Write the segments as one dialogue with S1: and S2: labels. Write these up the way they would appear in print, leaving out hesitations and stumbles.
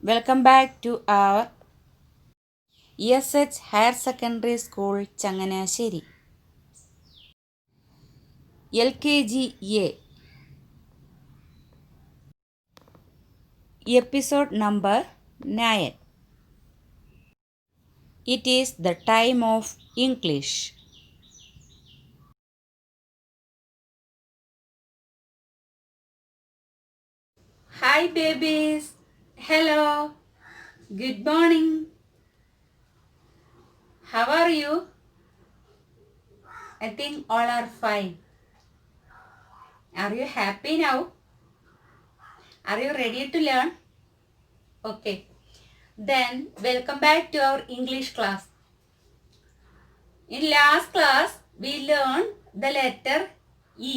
S1: Welcome back to our ESH Higher Secondary School, Changanasheri. LKG A. Episode number 9. It is the time of English. Hi babies. Hello. Good morning. How are you? I think all are fine. Are you happy now? Are you ready to learn? Okay. Then welcome back to our English class. In last class we learned the letter E.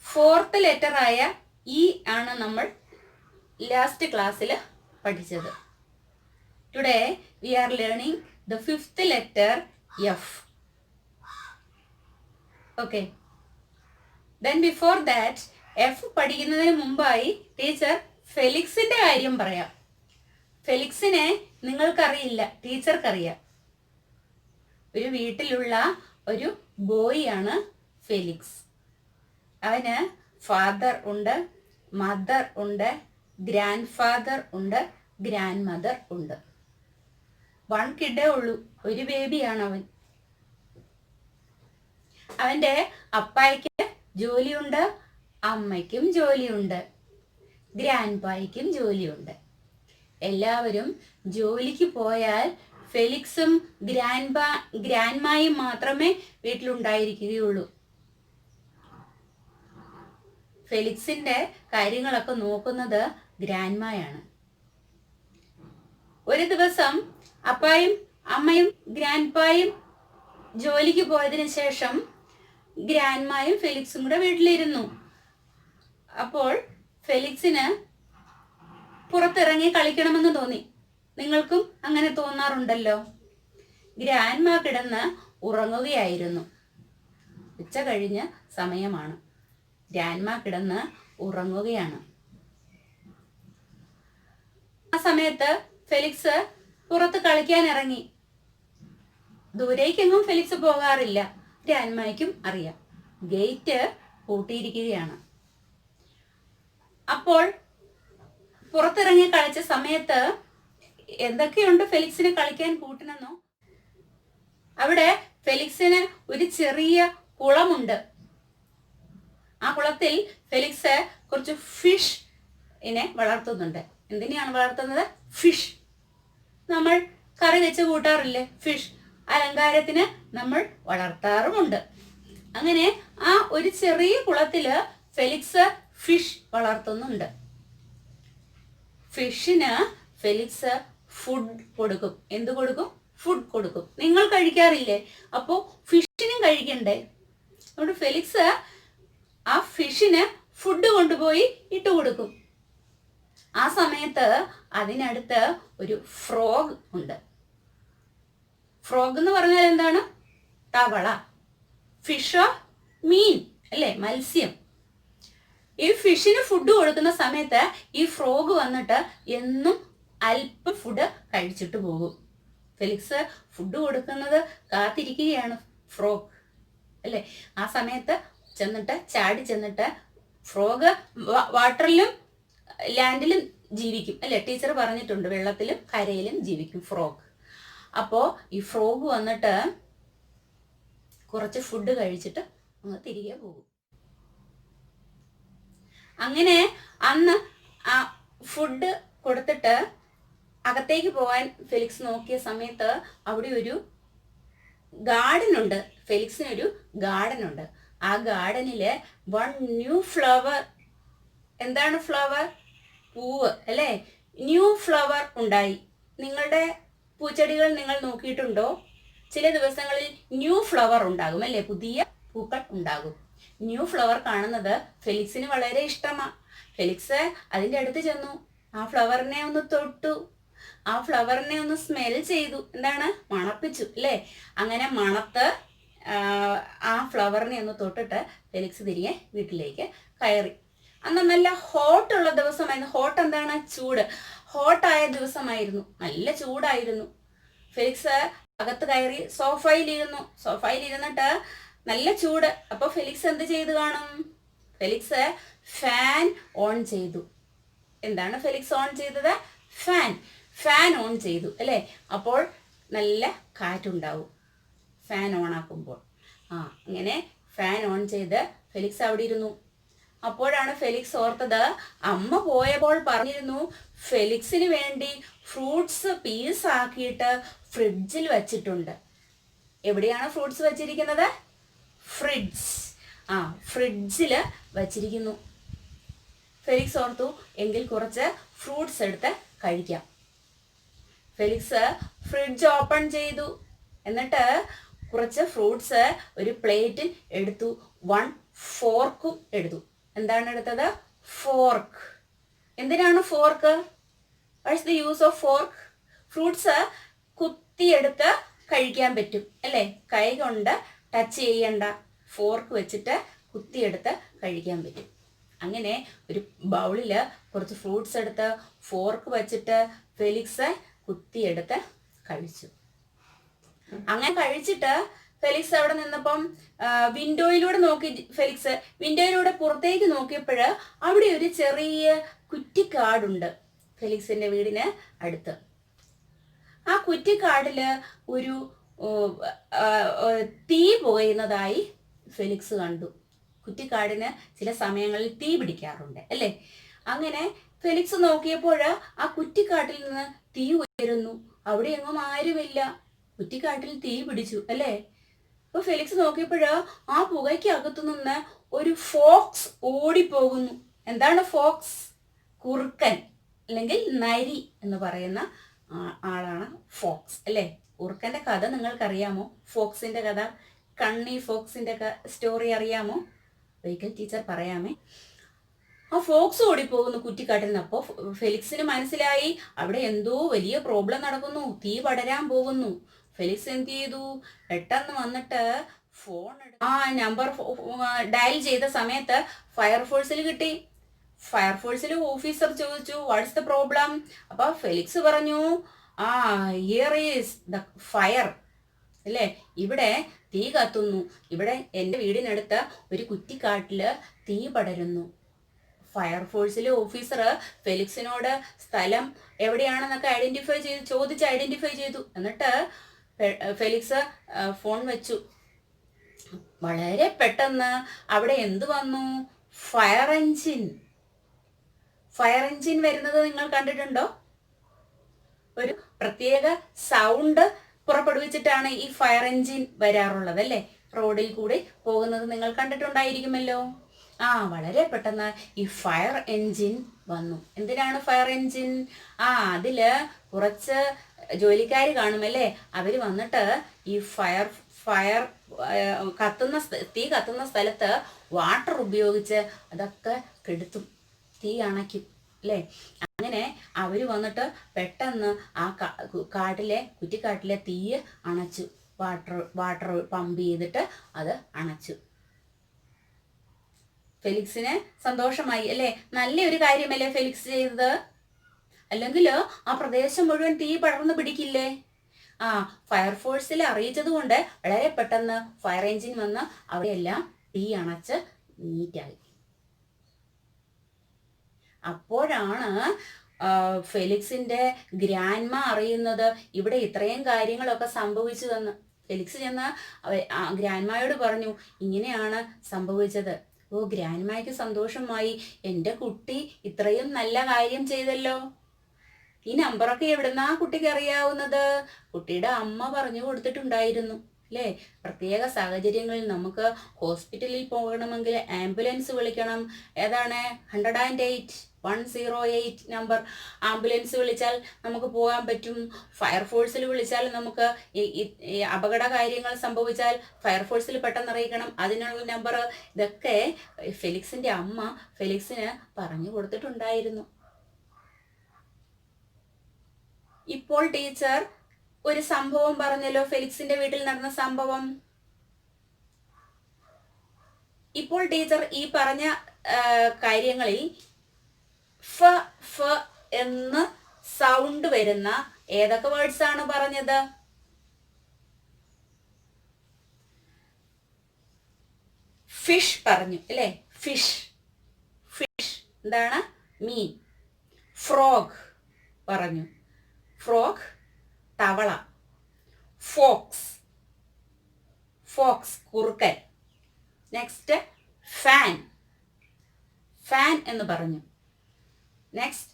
S1: Fourth letter ആയ E ആണ് നമ്മൾ last ക്ലാസ്സിൽ പഠിച്ചത്. Today we are learning the fifth letter F. Okay. Then before that F പഠിക്കുന്നതിന് മുമ്പായി teacher ഫെലിക്സിന്റെ കാര്യം പറയാം. ഫെലിക്സിനെ നിങ്ങൾക്കറിയില്ല, ടീച്ചർക്കറിയാം. ഒരു വീട്ടിലുള്ള ഒരു ബോയ് ആണ് ഫെലിക്സ്. അവന് ഫാദർ ഉണ്ട്, മദർ ഉണ്ട്, ഗ്രാൻഡ് ഫാദർ ഉണ്ട്, ഗ്രാൻഡ് മദർ ഉണ്ട്. വൺ കിഡേ ഉള്ളൂ, ഒരു ബേബിയാണ് അവൻ. അവൻ്റെ അപ്പായ്ക്ക് ജോലിയുണ്ട്, അമ്മയ്ക്കും ജോലിയുണ്ട്, ഗ്രാൻഡ് പായ്ക്കും ജോലിയുണ്ട്. എല്ലാവരും ജോലിക്ക് പോയാൽ ഫെലിക്സും ഗ്രാൻഡ്മായും മാത്രമേ വീട്ടിലുണ്ടായിരിക്കുകയുള്ളൂ. ഫെലിക്സിന്റെ കാര്യങ്ങളൊക്കെ നോക്കുന്നത് ഗ്രാൻഡ്മായാണ്. ഒരു ദിവസം അപ്പായും അമ്മയും ഗ്രാൻഡ്പായും ജോലിക്ക് പോയതിനു ശേഷം ഗ്രാൻഡ്മായും ഫെലിക്സും കൂടെ വീട്ടിലിരുന്നു. അപ്പോൾ ഫെലിക്സിന് പുറത്തിറങ്ങി കളിക്കണമെന്ന് തോന്നി. നിങ്ങൾക്കും അങ്ങനെ തോന്നാറുണ്ടല്ലോ. ഗ്രാൻഡ്മാ കിടന്ന് ഉറങ്ങുകയായിരുന്നു. ഉച്ച കഴിഞ്ഞ സമയമാണ്. ഗ്രാൻഡ്മാ കിടന്ന് ഉറങ്ങുകയാണ്. ആ സമയത്ത് ഫെലിക്സ് പുറത്ത് കളിക്കാൻ ഇറങ്ങി. ദൂരേക്കെങ്ങും ഫെലിക്സ് പോകാറില്ല. ഗ്രാൻഡ്മായ്ക്കും അറിയാം. ഗേറ്റ് പൂട്ടിയിരിക്കുകയാണ്. അപ്പോൾ പുറത്തിറങ്ങി കളിച്ച സമയത്ത് എന്തൊക്കെയുണ്ട് ഫെലിക്സിന് കളിക്കാൻ കൂട്ടിനെന്നോ? അവിടെ ഫെലിക്സിന് ഒരു ചെറിയ കുളമുണ്ട്. ആ കുളത്തിൽ ഫെലിക്സ് കുറച്ച് ഫിഷ് വളർത്തുന്നുണ്ട്. എന്തിനെയാണ് വളർത്തുന്നത്? ഫിഷ്. നമ്മൾ കറി വെച്ച് കൂട്ടാറില്ലേ ഫിഷ്? അലങ്കാരത്തിന് നമ്മൾ വളർത്താറുമുണ്ട്. അങ്ങനെ ആ ഒരു ചെറിയ കുളത്തില് ഫെലിക്സ് ഫിഷ് വളർത്തുന്നുണ്ട്. ഫിഷിന് ഫെലിക്സ് ഫുഡ് കൊടുക്കും. എന്ത് കൊടുക്കും? ഫുഡ് കൊടുക്കും. നിങ്ങൾ കഴിക്കാറില്ലേ? അപ്പോൾ ഫിഷിനും കഴിക്കണ്ടേ? അതുകൊണ്ട് ഫെലിക്സ് ആ ഫിഷിന് ഫുഡ് കൊണ്ടുപോയി ഇട്ട് കൊടുക്കും. ആ സമയത്ത് അതിനടുത്ത് ഒരു ഫ്രോഗ് ഉണ്ട്. ഫ്രോഗ് എന്ന് പറഞ്ഞാൽ എന്താണ്? തവള. ഫിഷോ മീൻ അല്ലേ, മത്സ്യം. ഈ ഫിഷിന് ഫുഡ് കൊടുക്കുന്ന സമയത്ത് ഈ ഫ്രോഗ് വന്നിട്ട് എന്നും അല്പം ഫുഡ് കഴിച്ചിട്ട് പോകും. ഫെലിക്സ് ഫുഡ് കൊടുക്കുന്നത് കാത്തിരിക്കുകയാണ് ഫ്രോഗ് അല്ലേ. ആ സമയത്ത് ചാടി ചെന്നിട്ട് ഫ്രോഗ് വാട്ടറിലും ലാൻഡിലും ജീവിക്കും അല്ലേ. ടീച്ചർ പറഞ്ഞിട്ടുണ്ട് വെള്ളത്തിലും കരയിലും ജീവിക്കും ഫ്രോഗ്. അപ്പോൾ ഈ ഫ്രോഗ് വന്നിട്ട് കുറച്ച് ഫുഡ് കഴിച്ചിട്ട് അങ്ങ് തിരികെ പോകും. അങ്ങനെ അന്ന് ആ ഫുഡ് കൊടുത്തിട്ട് അകത്തേക്ക് പോകാൻ ഫെലിക്സ് നോക്കിയ സമയത്ത് അവിടെ ഒരു ഗാർഡൻ ഉണ്ട്. ഫെലിക്സിനൊരു ഗാർഡൻ ഉണ്ട്. ആ ഗാർഡനില് വൺ ന്യൂ ഫ്ലവർ. എന്താണ് ഫ്ലവർ? പൂവ് അല്ലേ. ന്യൂ ഫ്ലവർ ഉണ്ടായി. നിങ്ങളുടെ പൂച്ചെടികൾ നിങ്ങൾ നോക്കിയിട്ടുണ്ടോ? ചില ദിവസങ്ങളിൽ ന്യൂ ഫ്ലവർ ഉണ്ടാകും അല്ലേ, പുതിയ പൂക്കൾ ഉണ്ടാകും. ന്യൂ ഫ്ലവർ കാണുന്നത് ഫെലിക്സിന് വളരെ ഇഷ്ടമാണ്. ഫെലിക്സ് അതിൻ്റെ അടുത്ത് ചെന്നു. ആ ഫ്ലവറിനെ ഒന്ന് തൊട്ടു. ആ ഫ്ലവറിനെ ഒന്ന് സ്മെൽ ചെയ്തു. എന്താണ്? മണപ്പിച്ചു അല്ലേ. അങ്ങനെ മണത്ത് ആ ഫ്ലവറിനെ ഒന്ന് തൊട്ടിട്ട് ഫെലിക്സ് തിരികെ വീട്ടിലേക്ക് കയറി. അന്ന് നല്ല ഹോട്ടുള്ള ദിവസമായിരുന്നു. ഹോട്ട് എന്താണ്? ചൂട്. ഹോട്ടായ ദിവസമായിരുന്നു, നല്ല ചൂടായിരുന്നു. ഫെലിക്സ് അകത്ത് കയറി സോഫയിൽ ഇരുന്നിട്ട് നല്ല ചൂട്. അപ്പൊ ഫെലിക്സ് എന്ത് ചെയ്തു കാണും? ഫെലിക്സ് ഫാൻ ഓൺ ചെയ്തു. എന്താണ് ഫെലിക്സ് ഓൺ ചെയ്തത്? ഫാൻ ഓൺ ചെയ്തു അല്ലേ? അപ്പോൾ നല്ല കാറ്റുണ്ടാവും ഫാൻ ഓൺ ആക്കുമ്പോൾ. അങ്ങനെ ഫാൻ ഓൺ ചെയ്ത് ഫെലിക്സ് അവിടെ ഇരുന്നു. അപ്പോഴാണ് ഫെലിക്സ് ഓർത്തത്, അമ്മ പോയപ്പോൾ പറഞ്ഞിരുന്നു ഫെലിക്സിന് വേണ്ടി ഫ്രൂട്ട്സ് പീസാക്കിയിട്ട് ഫ്രിഡ്ജിൽ വച്ചിട്ടുണ്ട്. എവിടെയാണ് ഫ്രൂട്ട്സ് വച്ചിരിക്കുന്നത്? ഫ്രിഡ്ജിൽ വച്ചിരിക്കുന്നു. ഫെലിക്സ് ഓർത്തു, എങ്കിൽ കുറച്ച് ഫ്രൂട്ട്സ് എടുത്ത് കഴിക്കാം. ഫെലിക്സ് ഫ്രിഡ്ജ് ഓപ്പൺ ചെയ്തു. എന്നിട്ട് കുറച്ച് ഫ്രൂട്ട്സ് ഒരു പ്ലേറ്റിൽ എടുത്തു. 1 ഫോർക്കും എടുത്തു. എന്താണ് എടുത്തത്? ഫോർക്ക്. എന്തിനാണ് fork? What is the use of fork? Fruits കുത്തിയെടുത്ത് കഴിക്കാൻ പറ്റും അല്ലേ? കൈ കൊണ്ട് ടച്ച് ചെയ്യണ്ട, ഫോർക്ക് വെച്ചിട്ട് കുത്തിയെടുത്ത് കഴിക്കാൻ പറ്റും. അങ്ങനെ ഒരു ബൗളിൽ കുറച്ച് ഫ്രൂട്ട്സ് എടുത്ത് ഫോർക്ക് വെച്ചിട്ട് ഫെലിക്സ് കുത്തിയെടുത്ത് കഴിച്ചു. അങ്ങനെ കഴിച്ചിട്ട് ഫെലിക്സ് അവിടെ നിന്നപ്പം വിൻഡോയിലൂടെ പുറത്തേക്ക് നോക്കിയപ്പോൾ അവിടെ ഒരു ചെറിയ കുറ്റിക്കാടുണ്ട് ഫെലിക്സിന്റെ വീടിന് അടുത്ത്. ആ കുറ്റിക്കാടില് ഒരു തീ പുകയുന്നതായി ഫെലിക്സ് കണ്ടു. കുറ്റിക്കാടിന് ചില സമയങ്ങളിൽ തീ പിടിക്കാറുണ്ട് അല്ലേ? അങ്ങനെ ഫെലിക്സ് നോക്കിയപ്പോൾ ആ കുറ്റിക്കാട്ടിൽ നിന്ന് തീ ഉയരുന്നു. അവിടെ എങ്ങും ആരുമില്ല. കുറ്റിക്കാട്ടിൽ തീ പിടിച്ചു അല്ലേ? അപ്പൊ ഫെലിക്സ് നോക്കിയപ്പോൾ ആ പുകയ്ക്കകത്തു നിന്ന് ഒരു ഫോക്സ് ഓടിപ്പോകുന്നു. എന്താണ് ഫോക്സ്? കുറുക്കൻ അല്ലെങ്കിൽ നരി എന്ന് പറയുന്ന ആളാണ് ഫോക്സ് അല്ലേ? കുറുക്കന്റെ കഥ നിങ്ങൾക്കറിയാമോ? ഫോക്സിന്റെ കഥ, കണ്ണി ഫോക്സിന്റെ സ്റ്റോറി അറിയാമോ? ഒരിക്കൽ ടീച്ചർ പറയാമേ. ആ ഫോക്സ് ഓടിപ്പോകുന്നു കുറ്റിക്കാട്ടിൽ നിന്ന്. അപ്പോൾ ഫെലിക്സിന് മനസ്സിലായി അവിടെ എന്തോ വലിയ പ്രോബ്ലം നടക്കുന്നു, തീ പടരാൻ പോകുന്നു. ഫെലിക്സ് എന്ത് ചെയ്തു? പെട്ടെന്ന് വന്നിട്ട് ഫോൺ നമ്പർ ഡയൽ ചെയ്ത സമയത്ത് ഫയർഫോഴ്സിൽ കിട്ടി. ഫയർഫോഴ്സിൽ ഓഫീസർ ചോദിച്ചു, വാട്ട്സ് ദ പ്രോബ്ലം? അപ്പൊ ഫെലിക്സ് പറഞ്ഞു, ഹിയർ ഈസ് ദ ഫയർ അല്ലേ? ഇവിടെ തീ കത്തുന്നു. ഇവിടെ എൻ്റെ വീടിനടുത്ത് ഒരു കുറ്റിക്കാട്ടില് തീ പടരുന്നു. ഫയർഫോഴ്സിലെ ഓഫീസർ ഫെലിക്സിനോട് സ്ഥലം എവിടെയാണെന്നൊക്കെ ഐഡന്റിഫൈ ചെയ്തു. എന്നിട്ട് ഫെലിക്സ് ഫോൺ വെച്ചു. വളരെ പെട്ടെന്ന് അവിടെ എന്ത് വന്നു? ഫയർ എഞ്ചിൻ വരുന്നത് നിങ്ങൾ കണ്ടിട്ടുണ്ടോ? ഒരു പ്രത്യേക സൗണ്ട് പുറപ്പെടുവിച്ചിട്ടാണ് ഈ ഫയർ എഞ്ചിൻ വരാറുള്ളത് അല്ലേ? റോഡിൽ കൂടി പോകുന്നത് നിങ്ങൾ കണ്ടിട്ടുണ്ടായിരിക്കുമല്ലോ. വളരെ പെട്ടെന്ന് ഈ ഫയർ എഞ്ചിൻ വന്നു. എന്തിനാണ് ഫയർ എഞ്ചിൻ? അതില് കുറച്ച് ജോലിക്കാർ കാണുമല്ലേ? അവര് വന്നിട്ട് ഈ തീ കത്തുന്ന സ്ഥലത്ത് വാട്ടർ ഉപയോഗിച്ച് അതൊക്കെ കെടുത്തും, തീ അണയ്ക്കും അല്ലേ? അങ്ങനെ അവര് വന്നിട്ട് പെട്ടെന്ന് ആ കുറ്റിക്കാട്ടിലെ തീ അണച്ചു. വാട്ടർ പമ്പ് ചെയ്തിട്ട് അത് അണച്ചു. ഫെലിക്സിന് സന്തോഷമായി അല്ലേ? നല്ലൊരു കാര്യമല്ലേ ഫെലിക്സ് ചെയ്തത്? അല്ലെങ്കിൽ ആ പ്രദേശം മുഴുവൻ തീ പടർന്നു പിടിക്കില്ലേ? ഫയർഫോഴ്സിൽ അറിയിച്ചത് കൊണ്ട് വളരെ പെട്ടെന്ന് ഫയർ എഞ്ചിൻ വന്ന് അവിടെയെല്ലാം തീ അണച്ച് നീറ്റായി. അപ്പോഴാണ് ഫെലിക്സിന്റെ ഗ്രാൻഡ്മ അറിയുന്നത് ഇവിടെ ഇത്രയും കാര്യങ്ങളൊക്കെ സംഭവിച്ചു എന്ന്. ഫെലിക്സ് ചെന്ന് ഗ്രാൻഡ്മയോട് പറഞ്ഞു, ഇങ്ങനെയാണ് സംഭവിച്ചത്. ഗ്രാൻഡ്മയ്ക്ക് സന്തോഷമായി. എൻ്റെ കുട്ടി ഇത്രയും നല്ല കാര്യം ചെയ്തല്ലോ. ഈ നമ്പറൊക്കെ എവിടുന്നാ കുട്ടിക്ക് അറിയാവുന്നത്? കുട്ടിയുടെ അമ്മ പറഞ്ഞു കൊടുത്തിട്ടുണ്ടായിരുന്നു അല്ലേ? പ്രത്യേക സാഹചര്യങ്ങളിൽ നമുക്ക് ഹോസ്പിറ്റലിൽ പോകണമെങ്കിൽ ആംബുലൻസ് വിളിക്കണം. ഏതാണ്? 108 നമ്പർ. ആംബുലൻസ് വിളിച്ചാൽ നമുക്ക് പോകാൻ പറ്റും. ഫയർഫോഴ്സിൽ വിളിച്ചാൽ നമുക്ക് ഈ അപകട കാര്യങ്ങൾ സംഭവിച്ചാൽ ഫയർഫോഴ്സിൽ പെട്ടെന്ന് അറിയിക്കണം, അതിനുള്ള നമ്പർ. ഇതൊക്കെ ഫെലിക്സിന്റെ അമ്മ ഫെലിക്സിന് പറഞ്ഞു കൊടുത്തിട്ടുണ്ടായിരുന്നു. ഇപ്പോൾ ടീച്ചർ ഒരു സംഭവം പറഞ്ഞല്ലോ, ഫെലിക്സിന്റെ വീട്ടിൽ നടന്ന സംഭവം. ഇപ്പോൾ ടീച്ചർ ഈ പറഞ്ഞ കാര്യങ്ങളിൽ ഫ ഫ എന്ന് സൗണ്ട് വരുന്ന ഏതൊക്കെ വേർഡ്സ് ആണ് പറഞ്ഞത്? ഫിഷ് പറഞ്ഞു അല്ലേ? ഫിഷ് ഫിഷ് എന്താണ്? മീൻ. ഫ്രോഗ് പറഞ്ഞു. ഫ്രോഗ് തവള. ഫോക്സ് ഫോക്സ് കുറുക്കൻ. നെക്സ്റ്റ് ഫാൻ ഫാൻ എന്ന് പറഞ്ഞു. നെക്സ്റ്റ്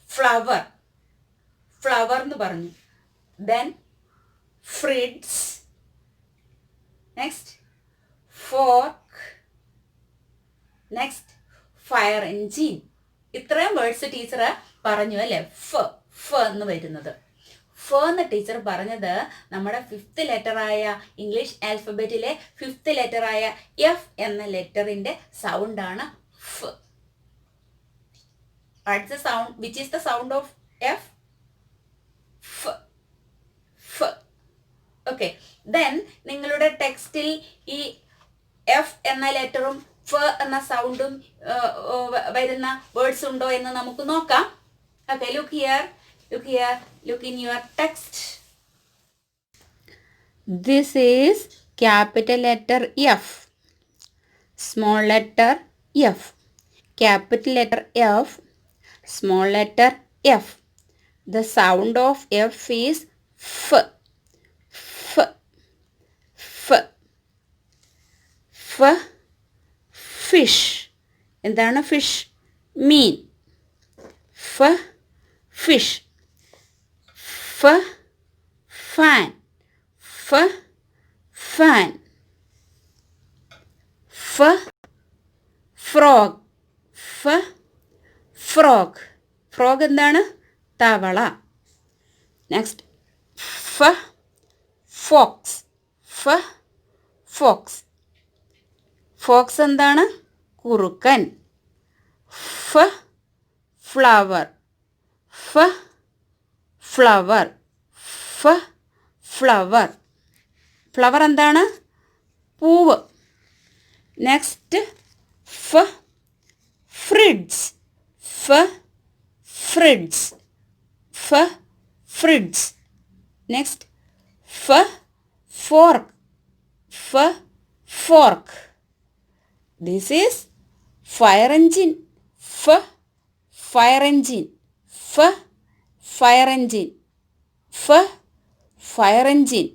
S1: ഫ്ലവർ ഫ്ലവർ എന്ന് പറഞ്ഞു. Then fridge. Next fork. Next fire engine. ഇത്രയും വേർഡ്സ് ടീച്ചർ പറഞ്ഞു അല്ലേ? ഫ എന്ന് വരുന്നത്. ഫ എന്ന് ടീച്ചർ പറഞ്ഞത് നമ്മുടെ 5th ലെറ്ററായ ഇംഗ്ലീഷ് ആൽഫബറ്റിലെ 5th ലെറ്ററായ എഫ് എന്ന ലെറ്ററിന്റെ സൗണ്ടാണ് ഫ്. What's the sound? Which is the sound of F? ഫ് ഫ്. ഓക്കെ. ദെൻ നിങ്ങളുടെ ടെക്സ്റ്റിൽ ഈ എഫ് എന്ന ലെറ്ററും ഫ എന്ന സൗണ്ടും വരുന്ന വേർഡ്സ് ഉണ്ടോ എന്ന് നമുക്ക് നോക്കാം. Okay, look here, look in your text. This is capital letter F, small letter F, capital letter F, small letter F. The sound of F is F, F, F, F. Fish. എന്താണ് fish? മീൻ. F, fish. F, fan. F, fan. F, frog. F, frog. Frog എന്താണ്? തവള. Next F, fox. F, fox. Fox എന്താണ്? കുറുക്കൻ. F, flower. F, flower. ഫ flower. Flower എന്താണ്? പൂവ്. Next ഫ ഫ്രിഡ്സ്. ഫ ഫ്രിഡ്സ്. ഫ ഫ്രിഡ്സ്. നെക്സ്റ്റ് ഫ ഫോർക്ക്. ഫ fork. This is fire engine. ഫ ഫയർ എൻജിൻ. ഫ fire engine. F, fire engine.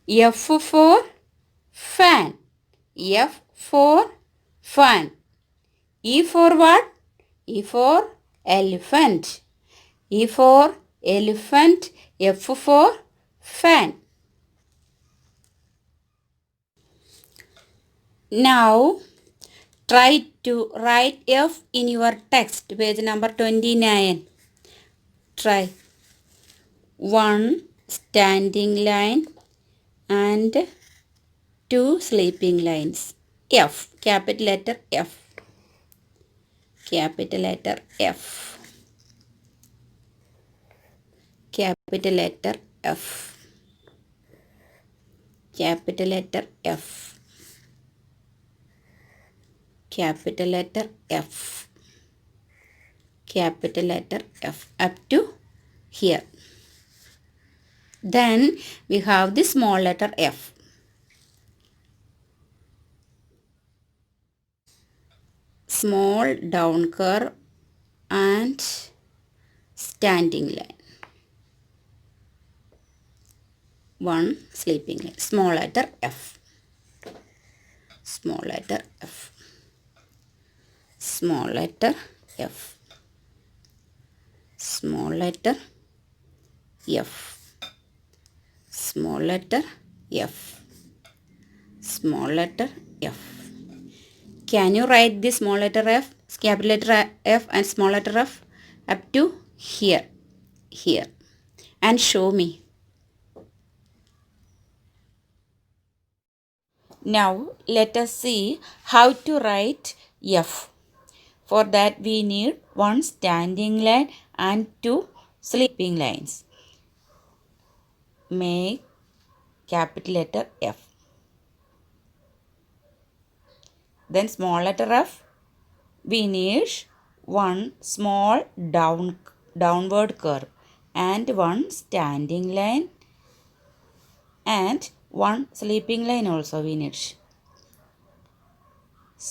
S1: F for fan. F for fan. E for what? E for elephant. E for elephant. F for fan. Now try to write F in your text, page number 29. Try. 1 standing line and 2 sleeping lines. F, capital letter F. Capital letter F. Capital letter F. Capital letter F. Capital letter F. Capital letter F up to here. Then we have the small letter F. Small down curve and standing line. 1 sleeping line. Small letter F. Small letter F. Small letter F. Small letter F. Small letter F. Small letter F. Can you write the small letter F, capital letter F and small letter F up to here, here, and show me. Now let us see how to write F. For that we need 1 standing line and 2 sleeping lines. Make capital letter F.
S2: Then small letter F, we need one small downward curve and one standing line and one sleeping line also we need.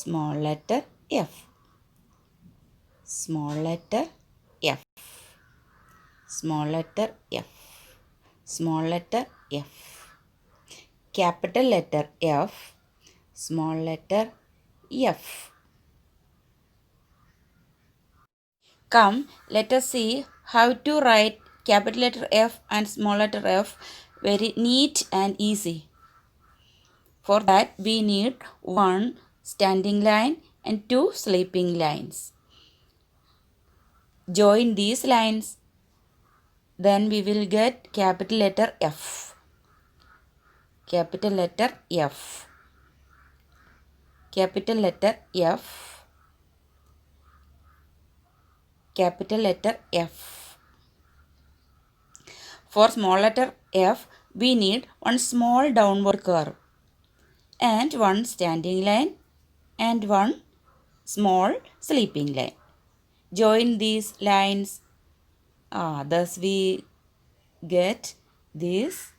S2: Small letter F, small letter F, small letter F, small letter F, capital letter F, small letter F. Come, let us see how to write capital letter F and small letter f very neat and easy. For that, we need one standing line and two sleeping lines. Join these lines, then we will get capital letter F. Capital letter F. Capital letter F. Capital letter F. For small letter f, we need one small downward curve and one standing line and one small sleeping line. Join these lines. Thus we get this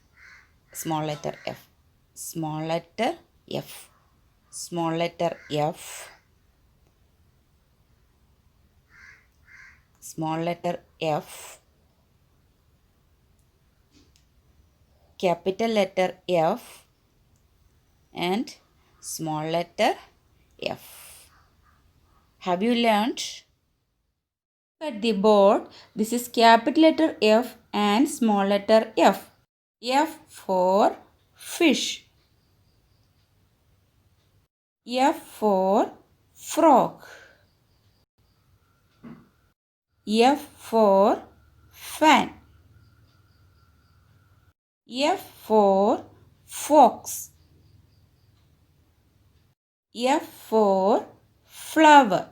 S2: small letter F. Small letter F. Small letter F. Small letter F. Capital letter F and small letter F. Have you learned? At the board, this is capital letter F and small letter F. F for fish. F for frog. F for fan. F for fox. F for flower.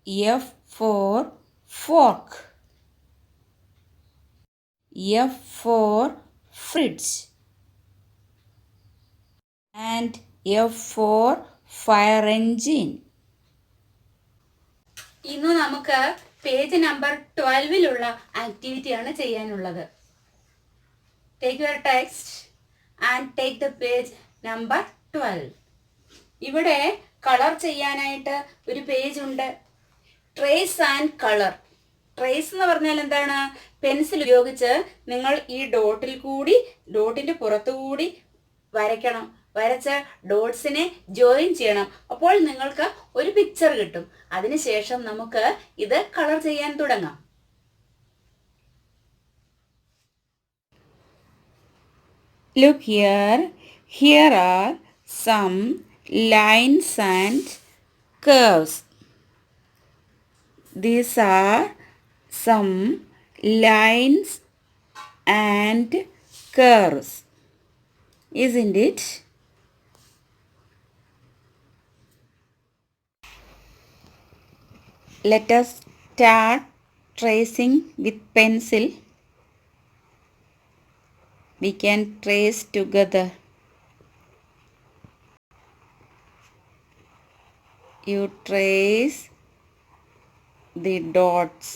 S2: F for fork. F for fridge. And F for fire engine.
S1: ഇന്ന് നമുക്ക് page number 12-ലുള്ള ആക്ടിവിറ്റിയാണ് ചെയ്യാനുള്ളത്. Take your text and take the page number 12. ഇവിടെ colour ചെയ്യാനായിട്ട് ഒരു page ഉണ്ട്. Trace and colour. Trace എന്ന് പറഞ്ഞാൽ എന്താണ്? പെൻസിൽ ഉപയോഗിച്ച് നിങ്ങൾ ഈ ഡോട്ടിന്റെ പുറത്തുകൂടി വരയ്ക്കണം. വരച്ച് ഡോട്ട്സിനെ ജോയിൻ ചെയ്യണം. അപ്പോൾ നിങ്ങൾക്ക് ഒരു പിക്ചർ കിട്ടും. അതിനുശേഷം നമുക്ക് ഇത് കളർ ചെയ്യാൻ തുടങ്ങാം.
S2: Look here. Here are some lines and curves. These are some lines and curves. Isn't it? Let us start tracing with pencil. We can trace together. You trace the dots.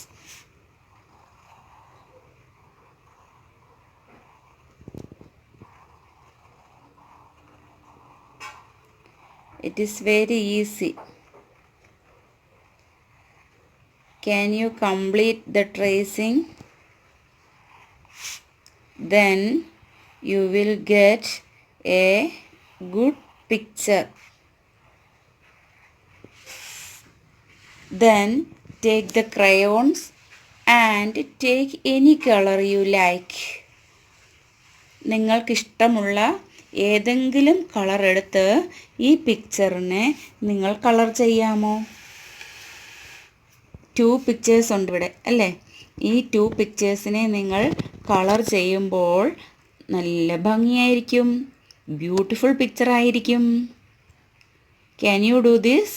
S2: It is very easy. Can you complete the tracing? Then you will get a good picture. Then take the crayons and take any color you like. നിങ്ങൾക്കിഷ്ടമുള്ള ഏതെങ്കിലും colour എടുത്ത് ഈ പിക്ചറിനെ നിങ്ങൾ colour ചെയ്യാമോ? 2 pictures ഉണ്ട് ഇവിടെ അല്ലേ? ഈ 2 പിക്ചേഴ്സിനെ നിങ്ങൾ കളർ ചെയ്യുമ്പോൾ നല്ല ഭംഗിയായിരിക്കും. ബ്യൂട്ടിഫുൾ പിക്ചർ ആയിരിക്കും. Can you do this?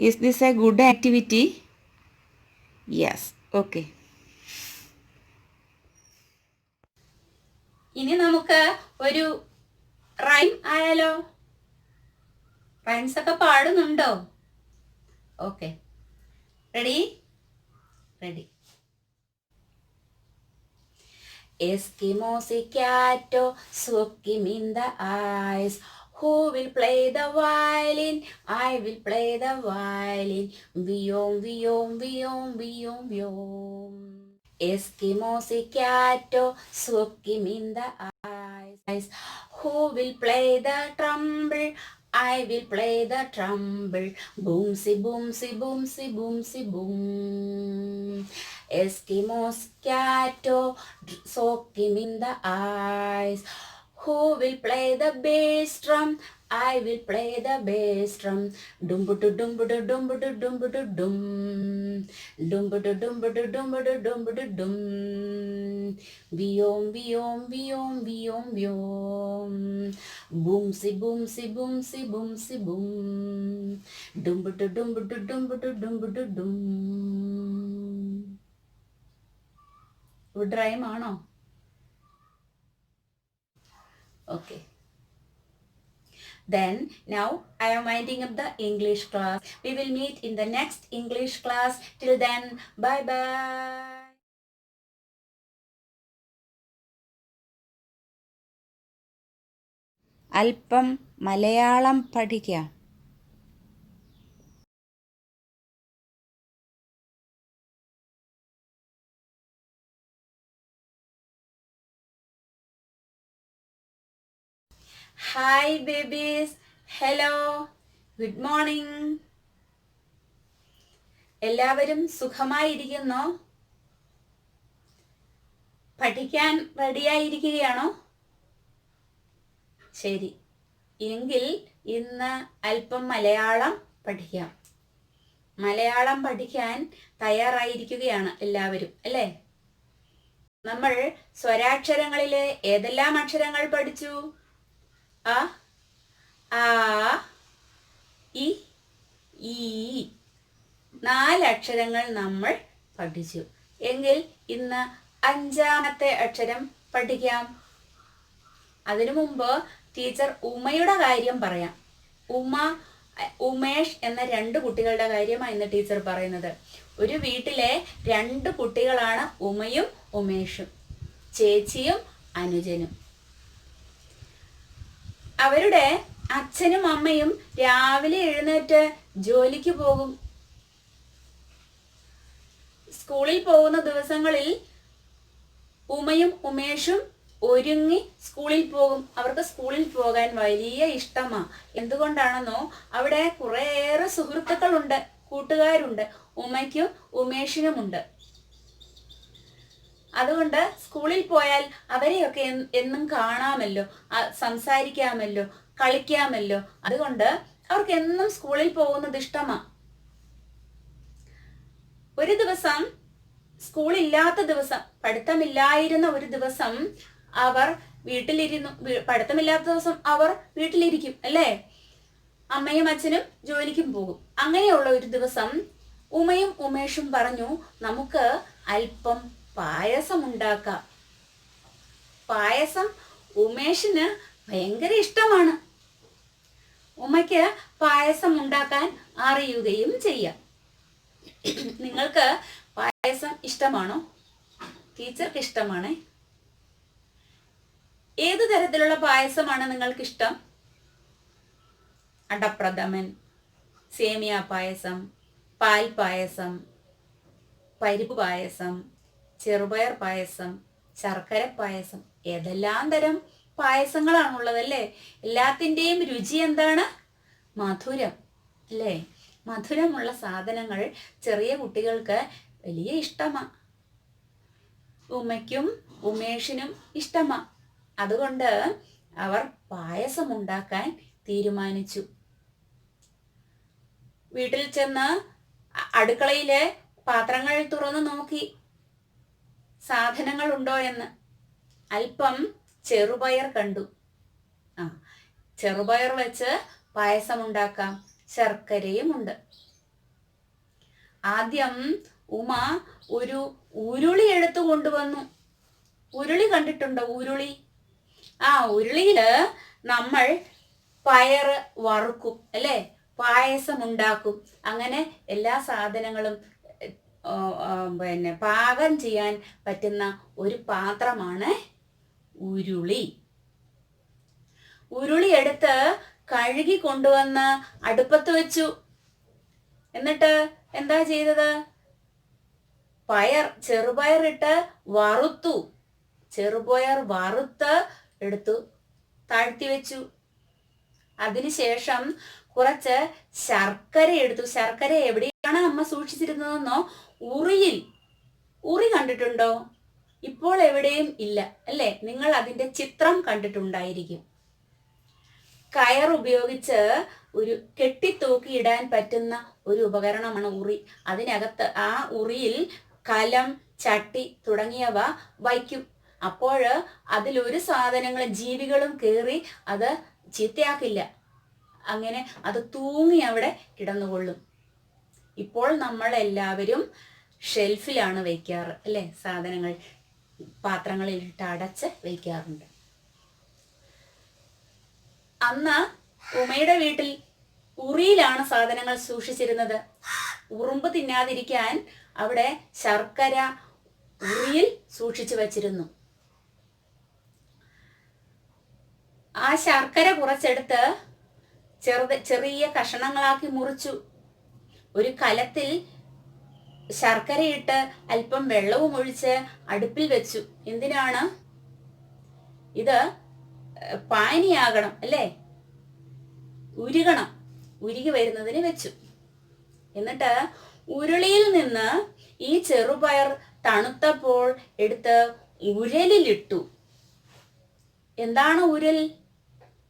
S2: Is this a good activity? Yes. Okay.
S1: ഇനി നമുക്ക് ഒരു റൈം ആയാലോ? റൈംസ് ഒക്കെ പാടുന്നുണ്ടോ? Okay, ready? Ready. Eskimosi catto, soak him in the eyes. Who will play the violin? I will play the violin. Viom, viom, viom, viom, viom. Eskimosi catto, soak him in the eyes. Who will play the trumpet? I will play the trumpet. Boomsy, boomsy, boomsy, boomsy, boom. Eskimos catto, soak him in the eyes. Who will play the bass drum? I will play the bass drum. Dumbudu dumbudu dumbudu dumbudu dum. Dumbudu dumbudu dumbudu dumbudu dum. Viom viom viom viom viom. Boomsy boomsy boomsy boomsy boom. Dumbudu dumbudu dumbudu dumbudu dum. Wood rhyme ആണോ? Okay. Then now I am winding up the English class. We will meet in the next English class. Till then, bye bye.
S2: അല്പം മലയാളം പഠിക്കാം.
S1: Hi babies. Hello. Good morning. എല്ലാവരും സുഖമായിരിക്കുന്നോ? പഠിക്കാൻ റെഡിയായിരിക്കുകയാണോ? ശരി, എങ്കിൽ ഇന്ന് അല്പം മലയാളം പഠിക്കാം. മലയാളം പഠിക്കാൻ തയ്യാറായിരിക്കുകയാണ് എല്ലാവരും, അല്ലേ? നമ്മൾ സ്വരാക്ഷരങ്ങളിലെ ഏതെല്ലാം അക്ഷരങ്ങൾ പഠിച്ചു? അ, ആ, ഇ, ഈ 4 അക്ഷരങ്ങൾ നമ്മൾ പഠിച്ചു. എങ്കിൽ ഇന്ന് 5ാമത്തെ അക്ഷരം പഠിക്കാം. അതിനു മുമ്പ് ടീച്ചർ ഉമയുടെ കാര്യം പറയാം. ഉമേഷ് എന്ന 2 കുട്ടികളുടെ കാര്യമാണ് ഇന്ന് ടീച്ചർ പറയുന്നത്. ഒരു വീട്ടിലെ 2 കുട്ടികളാണ് ഉമയും ഉമേഷും, ചേച്ചിയും അനുജനും. അവരുടെ അച്ഛനും അമ്മയും രാവിലെ എഴുന്നേറ്റ് ജോലിക്ക് പോകും. സ്കൂളിൽ പോകുന്ന ദിവസങ്ങളിൽ ഉമയും ഉമേഷും ഒരുങ്ങി സ്കൂളിൽ പോകും. അവർക്ക് സ്കൂളിൽ പോകാൻ വലിയ ഇഷ്ടമാണ്. എന്തുകൊണ്ടാണെന്നോ, അവിടെ കുറേയേറെ സുഹൃത്തുക്കളുണ്ട്, കൂട്ടുകാരുണ്ട്. ഉമയ്ക്കും ഉമേഷിനുമുണ്ട്. അതുകൊണ്ട് സ്കൂളിൽ പോയാൽ അവരെയൊക്കെ എന്നും കാണാമല്ലോ, സംസാരിക്കാമല്ലോ, കളിക്കാമല്ലോ. അതുകൊണ്ട് അവർക്ക് എന്നും സ്കൂളിൽ പോകുന്നത് ഇഷ്ടമാണ്. ഒരു ദിവസം, സ്കൂളില്ലാത്ത ദിവസം, പഠിത്തമില്ലായിരുന്ന ഒരു ദിവസം അവർ വീട്ടിലിരുന്നു. പഠിത്തമില്ലാത്ത ദിവസം അവർ വീട്ടിലിരിക്കും, അല്ലേ? അമ്മയും അച്ഛനും ജോലിക്കും പോകും. അങ്ങനെയുള്ള ഒരു ദിവസം ഉമയും ഉമേഷും പറഞ്ഞു, നമുക്ക് അല്പം പായസം ഉണ്ടാക്കാം. പായസം ഉമേഷിന് ഭയങ്കര ഇഷ്ടമാണ്. ഉമയ്ക്ക് പായസം ഉണ്ടാക്കാൻ അറിയുകയും ചെയ്യാം. നിങ്ങൾക്ക് പായസം ഇഷ്ടമാണോ? ടീച്ചർക്ക് ഇഷ്ടമാണ്. ഏതു തരത്തിലുള്ള പായസമാണ് നിങ്ങൾക്ക് ഇഷ്ടം? അടപ്രഥമൻ, സേമിയ പായസം, പാൽ പായസം, പരിപ്പ് പായസം, ചെറുപയർ പായസം, ശർക്കര പായസം, ഏതെല്ലാം തരം പായസങ്ങളാണുള്ളതല്ലേ? എല്ലാത്തിൻ്റെയും രുചി എന്താണ്? മധുരം, അല്ലേ? മധുരമുള്ള സാധനങ്ങൾ ചെറിയ കുട്ടികൾക്ക് വലിയ ഇഷ്ടമാണ്. ഉമയ്ക്കും ഉമേഷിനും ഇഷ്ടമാണ്. അതുകൊണ്ട് അവർ പായസം ഉണ്ടാക്കാൻ തീരുമാനിച്ചു. വീട്ടിൽ ചെന്ന് അടുക്കളയിലെ പാത്രങ്ങൾ തുറന്നു നോക്കി, സാധനങ്ങൾ ഉണ്ടോ എന്ന്. അല്പം ചെറുപയർ കണ്ടു. ചെറുപയർ വെച്ച് പായസം ഉണ്ടാക്കാം. ശർക്കരയും ഉണ്ട്. ആദ്യം ഉമ ഒരു ഉരുളി എടുത്തു കൊണ്ടുവന്നു. ഉരുളി കണ്ടിട്ടുണ്ടോ? ഉരുളി. ഉരുളിയില് നമ്മൾ പയറ് വറുക്കും അല്ലേ, പായസം ഉണ്ടാക്കും. അങ്ങനെ എല്ലാ സാധനങ്ങളും പിന്നെ പാകം ചെയ്യാൻ പറ്റുന്ന ഒരു പാത്രമാണ് ഉരുളി. ഉരുളി എടുത്ത് കഴുകി കൊണ്ടുവന്ന് അടുപ്പത്ത് വെച്ചു. എന്നിട്ട് എന്താ ചെയ്തത്? ചെറുപയറിട്ട് വറുത്തു. ചെറുപയർ വറുത്ത് എടുത്തു താഴ്ത്തി വെച്ചു. അതിനുശേഷം കുറച്ച് ശർക്കര എടുത്തു. ശർക്കര എവിടെയാണ് അമ്മ സൂക്ഷിച്ചിരുന്നതെന്നോ? ഉറിയിൽ. ഉറി കണ്ടിട്ടുണ്ടോ? ഇപ്പോൾ എവിടെയും ഇല്ല അല്ലേ? നിങ്ങൾ അതിന്റെ ചിത്രം കണ്ടിട്ടുണ്ടായിരിക്കും. കയർ ഉപയോഗിച്ച് ഒരു കെട്ടിത്തൂക്കിയിടാൻ പറ്റുന്ന ഒരു ഉപകരണമാണ് ഉറി. അതിനകത്ത് ആ ഉറിയിൽ കലം, ചട്ടി തുടങ്ങിയവ വയ്ക്കും. അപ്പോൾ അതിലൊരു സാധനങ്ങളും ജീവികളും കയറി അത് ചീത്തയാക്കില്ല. അങ്ങനെ അത് തൂങ്ങി അവിടെ കിടന്നുകൊള്ളും. ഇപ്പോൾ നമ്മൾ എല്ലാവരും ഷെൽഫിലാണ് വയ്ക്കാറ് അല്ലേ? സാധനങ്ങൾ പാത്രങ്ങളിലിട്ട് അടച്ച് വയ്ക്കാറുണ്ട്. അന്ന് ഉമയുടെ വീട്ടിൽ ഉറിയിലാണ് സാധനങ്ങൾ സൂക്ഷിച്ചിരുന്നത്. ഉറുമ്പ് തിന്നാതിരിക്കാൻ അവിടെ ശർക്കര ഉറിയിൽ സൂക്ഷിച്ചു വച്ചിരുന്നു. ആ ശർക്കര കുറച്ചെടുത്ത് ചെറിയ കഷണങ്ങളാക്കി മുറിച്ചു. ഒരു കലത്തിൽ ശർക്കരയിട്ട് അല്പം വെള്ളവും ഒഴിച്ച് അടുപ്പിൽ വെച്ചു. എന്തിനാണ്? ഇത് പാനിയാകണം അല്ലേ? ഉരുകണം. ഉരുകി വരുന്നതിന് വെച്ചു. എന്നിട്ട് ഉരുളിയിൽ നിന്ന് ഈ ചെറുപയർ തണുത്തപ്പോൾ എടുത്ത് ഉരലിലിട്ടു. എന്താണ് ഉരൽ?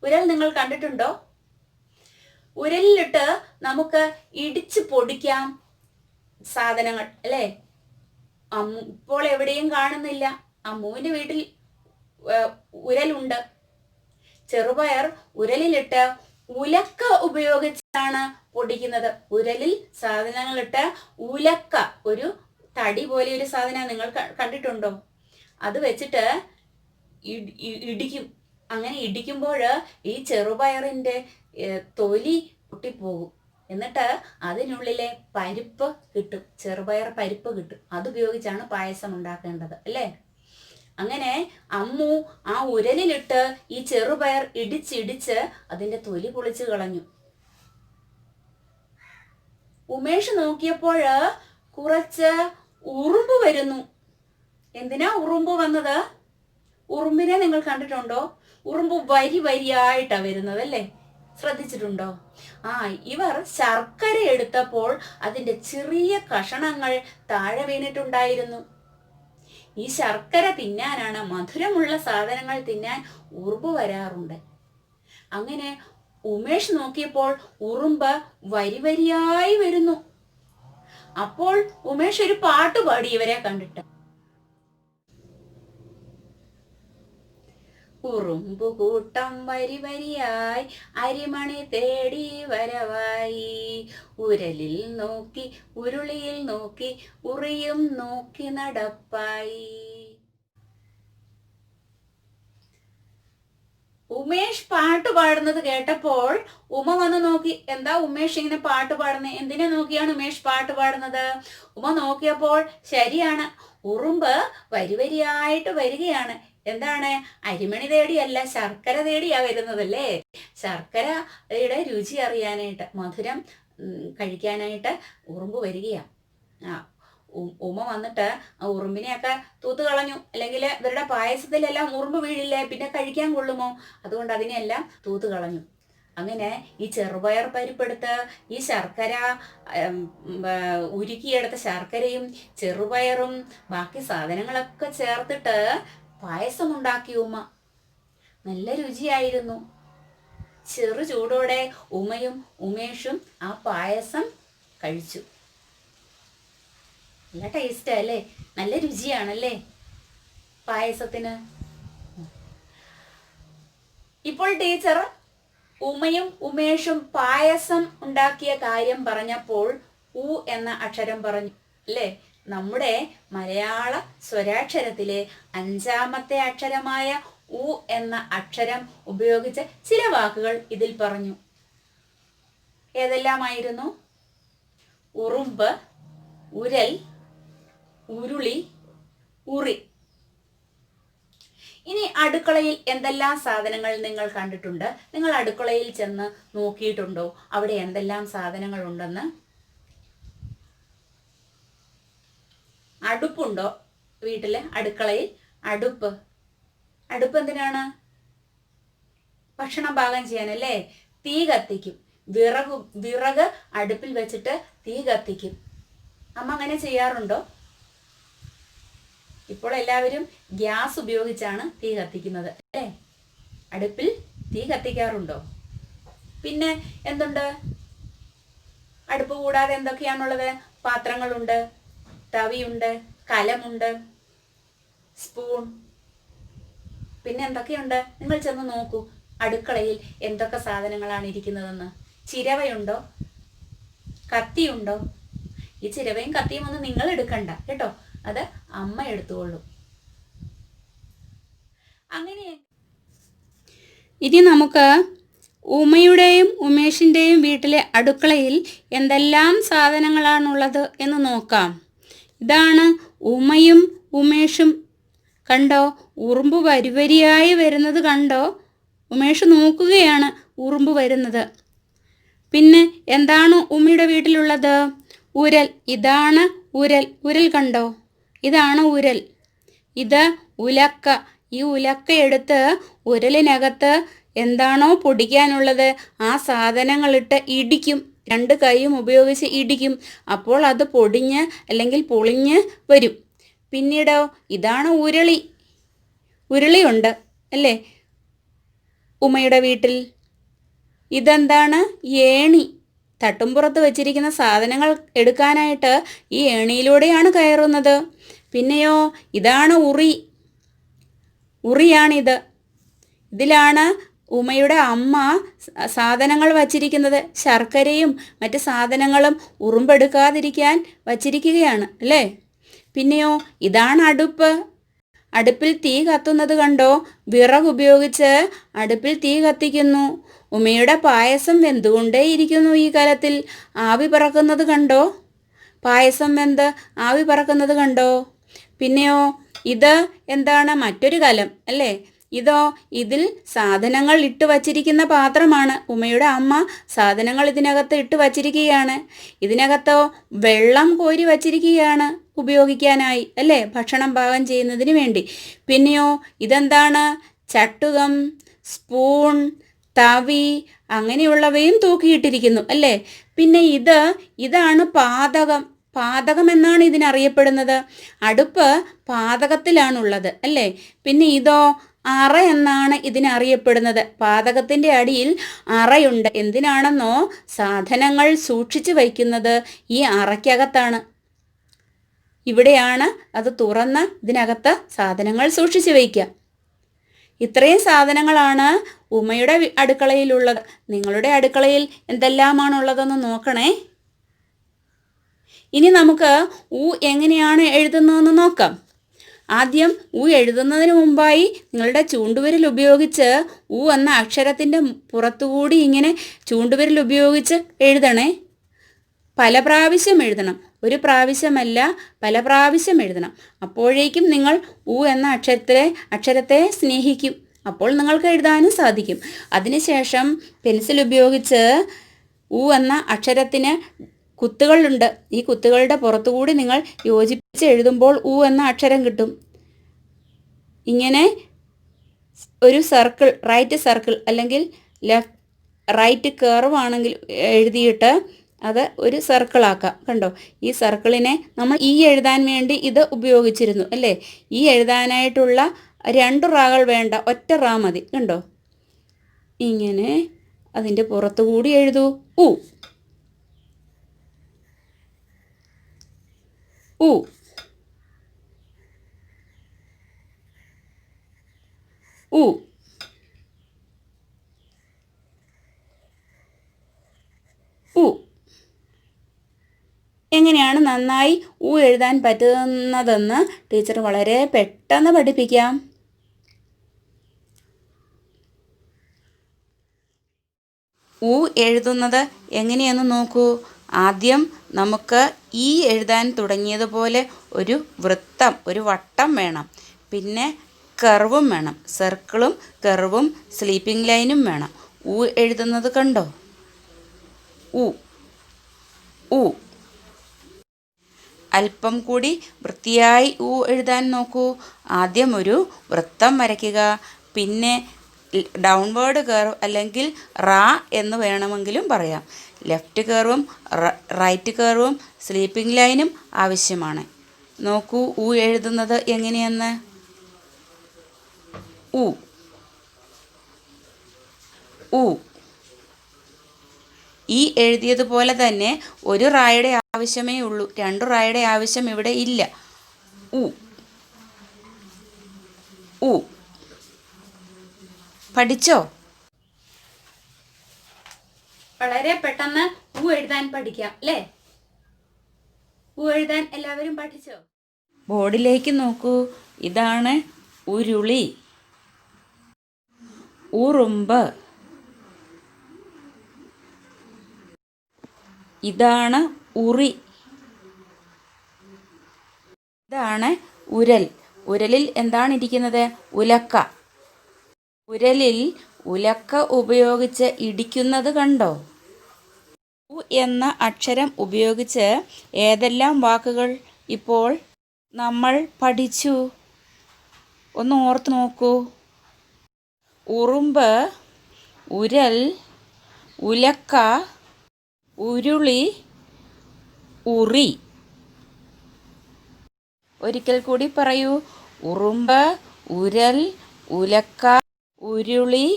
S1: ഉരൽ നിങ്ങൾ കണ്ടിട്ടുണ്ടോ? ഉരലിലിട്ട് നമുക്ക് ഇടിച്ച് പൊടിക്കാം സാധനങ്ങൾ അല്ലേ? ഇപ്പോൾ എവിടെയും കാണുന്നില്ല. അമ്മുവിന്റെ വീട്ടിൽ ഉരലുണ്ട്. ചെറുപയർ ഉരലിലിട്ട് ഉലക്ക ഉപയോഗിച്ചാണ് പൊടിക്കുന്നത്. ഉരലിൽ സാധനങ്ങളിട്ട് ഉലക്ക, ഒരു തടി പോലെ ഒരു സാധനം നിങ്ങൾ കണ്ടിട്ടുണ്ടോ? അത് വെച്ചിട്ട് ഇടിക്കും. അങ്ങനെ ഇടിക്കുമ്പോൾ ഈ ചെറുപയറിന്റെ തൊലി പൊട്ടിപ്പോകും. എന്നിട്ട് അതിനുള്ളിലെ പരിപ്പ് കിട്ടും, ചെറുപയർ പരിപ്പ് കിട്ടും. അതുപയോഗിച്ചാണ് പായസം ഉണ്ടാക്കേണ്ടത് അല്ലേ? അങ്ങനെ അമ്മു ആ ഉരലിലിട്ട് ഈ ചെറുപയർ ഇടിച്ചിടിച്ച് അതിന്റെ തൊലി പൊളിച്ചു കളഞ്ഞു. ഉമേഷ് നോക്കിയപ്പോൾ കുറച്ച് ഉറുമ്പ് വരുന്നു. എന്തിനാ ഉറുമ്പ് വന്നത്? ഉറുമ്പിനെ നിങ്ങൾ കണ്ടിട്ടുണ്ടോ? ഉറുമ്പ് വരി വരിയായിട്ടാ വരുന്നത് അല്ലേ? ശ്രദ്ധിച്ചിട്ടുണ്ടോ? ഇവർ ശർക്കര എടുത്തപ്പോൾ അതിന്റെ ചെറിയ കഷണങ്ങൾ താഴെ വീണിട്ടുണ്ടായിരുന്നു. ഈ ശർക്കര തിന്നാനാണ്, മധുരമുള്ള സാധനങ്ങൾ തിന്നാൻ ഉറുമ്പ് വരാറുണ്ട്. അങ്ങനെ ഉമേഷ് നോക്കിയപ്പോൾ ഉറുമ്പ് വരി വരിയായി വരുന്നു. അപ്പോൾ ഉമേഷ് ഒരു പാട്ട് പാടി ഇവരെ കണ്ടിട്ട്. ഉറുമ്പുകൂട്ടം വരി വരിയായി അരിമണി തേടി വരവായി, ഉരലിൽ നോക്കി ഉരുളിയിൽ നോക്കി ഉറിയും നോക്കി നടപ്പായി. ഉമേഷ് പാട്ട് പാടുന്നത് കേട്ടപ്പോൾ ഉമ വന്ന് നോക്കി. എന്താ ഉമേഷ് ഇങ്ങനെ പാട്ട് പാടുന്നത്? എന്തിനെ നോക്കിയാണ് ഉമേഷ് പാട്ട് പാടുന്നത്? ഉമ നോക്കിയപ്പോൾ ശരിയാണ്, ഉറുമ്പ് വരി വരിയായിട്ട് വരികയാണ്. എന്താണ്? അരിമണി തേടിയല്ല, ശർക്കര തേടിയാ വരുന്നതല്ലേ? ശർക്കരയുടെ രുചി അറിയാനായിട്ട്, മധുരം കഴിക്കാനായിട്ട് ഉറുമ്പ് വരികയാ. ഉമ വന്നിട്ട് ആ ഉറുമ്പിനെയൊക്കെ തൂത്ത് കളഞ്ഞു. അല്ലെങ്കിൽ ഇവരുടെ പായസത്തിലെല്ലാം ഉറുമ്പ് വീഴില്ലേ, പിന്നെ കഴിക്കാൻ കൊള്ളുമോ? അതുകൊണ്ട് അതിനെല്ലാം തൂത്ത് കളഞ്ഞു. അങ്ങനെ ഈ ചെറുപയർ പരിപ്പെടുത്ത് ഈ ശർക്കര ഉരുക്കിയെടുത്ത ശർക്കരയും ചെറുപയറും ബാക്കി സാധനങ്ങളൊക്കെ ചേർത്തിട്ട് പായസം ഉണ്ടാക്കി ഉമ്മ. നല്ല രുചിയായിരുന്നു. ചെറു ചൂടോടെ ഉമയും ഉമേഷും ആ പായസം കഴിച്ചു. നല്ല ടേസ്റ്റ് അല്ലേ? നല്ല രുചിയാണല്ലേ പായസത്തിന്. ഇപ്പോൾ ടീച്ചർ ഉമയും ഉമേഷും പായസം ഉണ്ടാക്കിയ കാര്യം പറഞ്ഞപ്പോൾ ഉ എന്ന അക്ഷരം പറഞ്ഞു അല്ലേ? നമ്മുടെ മലയാള സ്വരാക്ഷരത്തിലെ 5ാമത്തെ അക്ഷരമായ ഉ എന്ന അക്ഷരം ഉപയോഗിച്ച് ചില വാക്കുകൾ ഇതിൽ പറഞ്ഞു. ഏതെല്ലാമായിരുന്നു? ഉറുമ്പ്, ഉരൽ, ഉരുളി, ഉറി. ഇനി അടുക്കളയിൽ എന്തെല്ലാം സാധനങ്ങൾ നിങ്ങൾ കണ്ടിട്ടുണ്ട്? നിങ്ങൾ അടുക്കളയിൽ ചെന്ന് നോക്കിയിട്ടുണ്ടോ അവിടെ എന്തെല്ലാം സാധനങ്ങൾ ഉണ്ടെന്ന്? അടുപ്പുണ്ടോ വീട്ടില്? അടുക്കളയിൽ അടുപ്പ് എന്തിനാണ്? ഭക്ഷണം പാകം ചെയ്യാനല്ലേ? തീ കത്തിക്കും. വിറക് അടുപ്പിൽ വെച്ചിട്ട് തീ കത്തിക്കും. അമ്മ അങ്ങനെ ചെയ്യാറുണ്ടോ? ഇപ്പോൾ എല്ലാവരും ഗ്യാസ് ഉപയോഗിച്ചാണ് തീ കത്തിക്കുന്നത് അല്ലേ? അടുപ്പിൽ തീ കത്തിക്കാറുണ്ടോ? പിന്നെ എന്തുണ്ട്? അടുപ്പ് കൂടാതെ എന്തൊക്കെയാണുള്ളത്? പാത്രങ്ങളുണ്ട്, തവിയുണ്ട്, കലമുണ്ട്, സ്പൂൺ. പിന്നെ എന്തൊക്കെയുണ്ട്? നിങ്ങൾ ചെന്ന് നോക്കൂ അടുക്കളയിൽ എന്തൊക്കെ സാധനങ്ങളാണ് ഇരിക്കുന്നതെന്ന്. ചിരവയുണ്ടോ? കത്തിയുണ്ടോ? ഈ ചിരവയും കത്തിയും ഒന്നും നിങ്ങൾ എടുക്കണ്ട കേട്ടോ, അത് അമ്മ എടുത്തുകൊള്ളും. അങ്ങനെ ഇനി നമുക്ക് ഉമയുടെയും ഉമേഷിൻ്റെയും വീട്ടിലെ അടുക്കളയിൽ എന്തെല്ലാം സാധനങ്ങളാണുള്ളത് എന്ന് നോക്കാം. ഇതാണ് ഉമയും ഉമേഷും. കണ്ടോ? ഉറുമ്പ് വരിവരിയായി വരുന്നത് കണ്ടോ? ഉമേഷ് നോക്കുകയാണ് ഉറുമ്പ് വരുന്നത്. പിന്നെ എന്താണ് ഉമ്മയുടെ വീട്ടിലുള്ളത്? ഉരൽ. ഇതാണ് ഉരൽ. ഉരൽ കണ്ടോ? ഇതാണ് ഉരൽ. ഇത് ഉലക്ക. ഈ ഉലക്ക എടുത്ത് ഉരലിനകത്ത് എന്താണോ പൊടിക്കാനുള്ളത് ആ സാധനങ്ങളിട്ട് ഇടിക്കും. 2 കൈയും ഉപയോഗിച്ച് ഇടിക്കും. അപ്പോൾ അത് പൊടിഞ്ഞ് അല്ലെങ്കിൽ പൊളിഞ്ഞ് വരും. പിന്നീടോ ഇതാണ് ഉരുളി. ഉരുളിയുണ്ട് അല്ലേ ഉമ്മയുടെ വീട്ടിൽ? ഇതെന്താണ്? ഏണി. തട്ടുംപുറത്ത് വെച്ചിരിക്കുന്ന സാധനങ്ങൾ എടുക്കാനായിട്ട് ഈ ഏണിയിലൂടെയാണ് കയറുന്നത്. പിന്നെയോ ഇതാണ് ഉറി. ഉറിയാണിത്. ഇതിലാണ് ഉമയുടെ അമ്മ സാധനങ്ങൾ വച്ചിരിക്കുന്നത്. ശർക്കരയും മറ്റ് സാധനങ്ങളും ഉറുമ്പെടുക്കാതിരിക്കാൻ വച്ചിരിക്കുകയാണ് അല്ലേ? പിന്നെയോ ഇതാണ് അടുപ്പ്. അടുപ്പിൽ തീ കത്തുന്നത് കണ്ടോ? വിറക് ഉപയോഗിച്ച് അടുപ്പിൽ തീ കത്തിക്കുന്നു. ഉമയുടെ പായസം വെന്തുകൊണ്ടേയിരിക്കുന്നു. ഈ കലത്തിൽ ആവി പറക്കുന്നത് കണ്ടോ? പായസം വെന്ത് ആവി പറക്കുന്നത് കണ്ടോ? പിന്നെയോ ഇത് എന്താണ്? മറ്റൊരു കലം അല്ലേ? ഇതോ ഇതിൽ സാധനങ്ങൾ ഇട്ട് വച്ചിരിക്കുന്ന പാത്രമാണ്. ഉമയുടെ അമ്മ സാധനങ്ങൾ ഇതിനകത്ത് ഇട്ട് വച്ചിരിക്കുകയാണ്. ഇതിനകത്തോ വെള്ളം കോരി വച്ചിരിക്കുകയാണ് ഉപയോഗിക്കാനായി അല്ലേ? ഭക്ഷണം പാകം ചെയ്യുന്നതിന് വേണ്ടി. പിന്നെയോ ഇതെന്താണ്? ചട്ടുകം, സ്പൂൺ, തവി അങ്ങനെയുള്ളവയും തൂക്കിയിട്ടിരിക്കുന്നു അല്ലേ? പിന്നെ ഇതാണ് പാതകം. പാതകം എന്നാണ് ഇതിനറിയപ്പെടുന്നത്. അടുപ്പ് പാതകത്തിലാണുള്ളത് അല്ലേ? പിന്നെ ഇതോ അറ എന്നാണ് ഇതിനറിയപ്പെടുന്നത്. പാതകത്തിൻ്റെ അടിയിൽ അറയുണ്ട്. എന്തിനാണെന്നോ സാധനങ്ങൾ സൂക്ഷിച്ചു വയ്ക്കുന്നത് ഈ അറയ്ക്കകത്താണ്. ഇവിടെയാണ് അത് തുറന്ന് ഇതിനകത്ത് സാധനങ്ങൾ സൂക്ഷിച്ചു വയ്ക്കുക. ഇത്രയും സാധനങ്ങളാണ് ഉമയുടെ അടുക്കളയിലുള്ളത്. നിങ്ങളുടെ അടുക്കളയിൽ എന്തെല്ലാമാണുള്ളതെന്ന് നോക്കണേ. ഇനി നമുക്ക് ഉ എങ്ങനെയാണ് എഴുതുന്നതെന്ന് നോക്കാം. ആദ്യം ഉ എഴുതുന്നതിന് മുമ്പായി നിങ്ങളുടെ ചൂണ്ടുവിരൽ ഉപയോഗിച്ച് ഉ എന്ന അക്ഷരത്തിൻ്റെ പുറത്തുകൂടി ഇങ്ങനെ ചൂണ്ടുവിരൽ ഉപയോഗിച്ച് എഴുതണേ. പല പ്രാവശ്യം എഴുതണം. ഒരു പ്രാവശ്യമല്ല, പല പ്രാവശ്യം എഴുതണം. അപ്പോഴേക്കും നിങ്ങൾ ഉ എന്ന അക്ഷരത്തെ സ്നേഹിക്കും. അപ്പോൾ നിങ്ങൾക്ക് എഴുതാനും സാധിക്കും. അതിനുശേഷം പെൻസിൽ ഉപയോഗിച്ച് ഉ എന്ന അക്ഷരത്തിന് കുത്തുകളുണ്ട്. ഈ കുത്തുകളുടെ പുറത്തുകൂടി നിങ്ങൾ യോജിപ്പിച്ച് എഴുതുമ്പോൾ ഉ എന്ന അക്ഷരം കിട്ടും. ഇങ്ങനെ ഒരു സർക്കിൾ, റൈറ്റ് സർക്കിൾ അല്ലെങ്കിൽ റൈറ്റ് കർവ് ആണെങ്കിൽ എഴുതിയിട്ട് അത് ഒരു സർക്കിളാക്കാം. കണ്ടോ? ഈ സർക്കിളിനെ നമ്മൾ ഈ എഴുതാൻ വേണ്ടി ഇത് ഉപയോഗിച്ചിരുന്നു അല്ലേ? ഈ എഴുതാനായിട്ടുള്ള 2 റാകൾ വേണ്ട, ഒറ്റ റാ മതി. കണ്ടോ? ഇങ്ങനെ അതിൻ്റെ പുറത്തുകൂടി എഴുതൂ ഉ. ഉ. ഉ. ഉ. എങ്ങനെയാണ് നന്നായി ഉ എഴുതാൻ പറ്റുന്നതെന്ന് ടീച്ചർ വളരെ പെട്ടെന്ന് പഠിപ്പിക്കാം.
S2: ഊ എഴുതുന്നത് എങ്ങനെയെന്ന് നോക്കൂ. ആദ്യം നമുക്ക് ഈ എഴുതാൻ തുടങ്ങിയതുപോലെ ഒരു വൃത്തം, ഒരു വട്ടം വേണം. പിന്നെ കർവും വേണം. സർക്കിളും കർവും സ്ലീപ്പിംഗ് ലൈനും വേണം. ഊ എഴുതുന്നത് കണ്ടോ? ഊ ഊ. അല്പം കൂടി വൃത്തിയായി ഊ എഴുതാൻ നോക്കൂ. ആദ്യം ഒരു വൃത്തം വരയ്ക്കുക. പിന്നെ ഡൗൺവേർഡ് കർവ് അല്ലെങ്കിൽ റാ എന്ന് വേണമെങ്കിലും പറയാം. ലെഫ്റ്റ് കർവും റൈറ്റ് കർവും സ്ലീപ്പിംഗ് ലൈനും ആവശ്യമാണ്. നോക്കൂ ഊ എഴുതുന്നത് എങ്ങനെയെന്ന്. ഊ ഊ. ഈ എഴുതിയതുപോലെ തന്നെ ഒരു റായുടെ ആവശ്യമേ ഉള്ളൂ. 2 റായുടെ ആവശ്യം ഇവിടെ ഇല്ല. ഊ ഊ. പഠിച്ചോ?
S1: വളരെ പെട്ടെന്ന് ഊ എഴുതാൻ പഠിക്കാം അല്ലേ? ഊ എഴുതാൻ എല്ലാവരും പഠിച്ചോ?
S2: ബോർഡിലേക്ക് നോക്കൂ. ഇതാണ് ഉരുളി, ഉറുമ്പ്. ഇതാണ് ഉറി. ഇതാണ് ഉരൽ. ഉരലിൽ എന്താണ് ഇരിക്കുന്നത്? ഉലക്ക. ഉരലിൽ ഉലക്ക ഉപയോഗിച്ച് ഇടിക്കുന്നത് കണ്ടോ? ഊ എന്ന അക്ഷരം ഉപയോഗിച്ച് ഏതെല്ലാം വാക്കുകൾ ഇപ്പോൾ നമ്മൾ പഠിച്ചു? ഒന്ന് ഓർത്ത് നോക്കൂ. ഉറുമ്പ്, ഉരൽ, ഉലക്ക, ഉരുളി, ഉറി. ഒരിക്കൽ കൂടി പറയൂ. ഉറുമ്പ്, ഉരൽ, ഉലക്ക, ഉരുളി,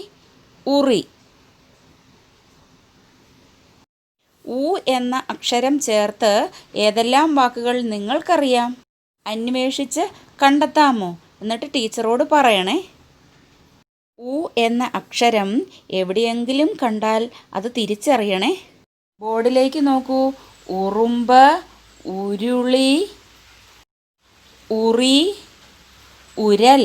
S2: ഉറി. ഊ എന്ന അക്ഷരം ചേർത്ത് ഏതെല്ലാം വാക്കുകൾ നിങ്ങൾക്കറിയാം? അന്വേഷിച്ച് കണ്ടെത്താമോ? എന്നിട്ട് ടീച്ചറോട് പറയണേ. ഊ എന്ന അക്ഷരം എവിടെയെങ്കിലും കണ്ടാൽ അത് തിരിച്ചറിയണേ. ബോർഡിലേക്ക് നോക്കൂ. ഉറുമ്പ്, ഉരുളി, ഉറി, ഉരൽ.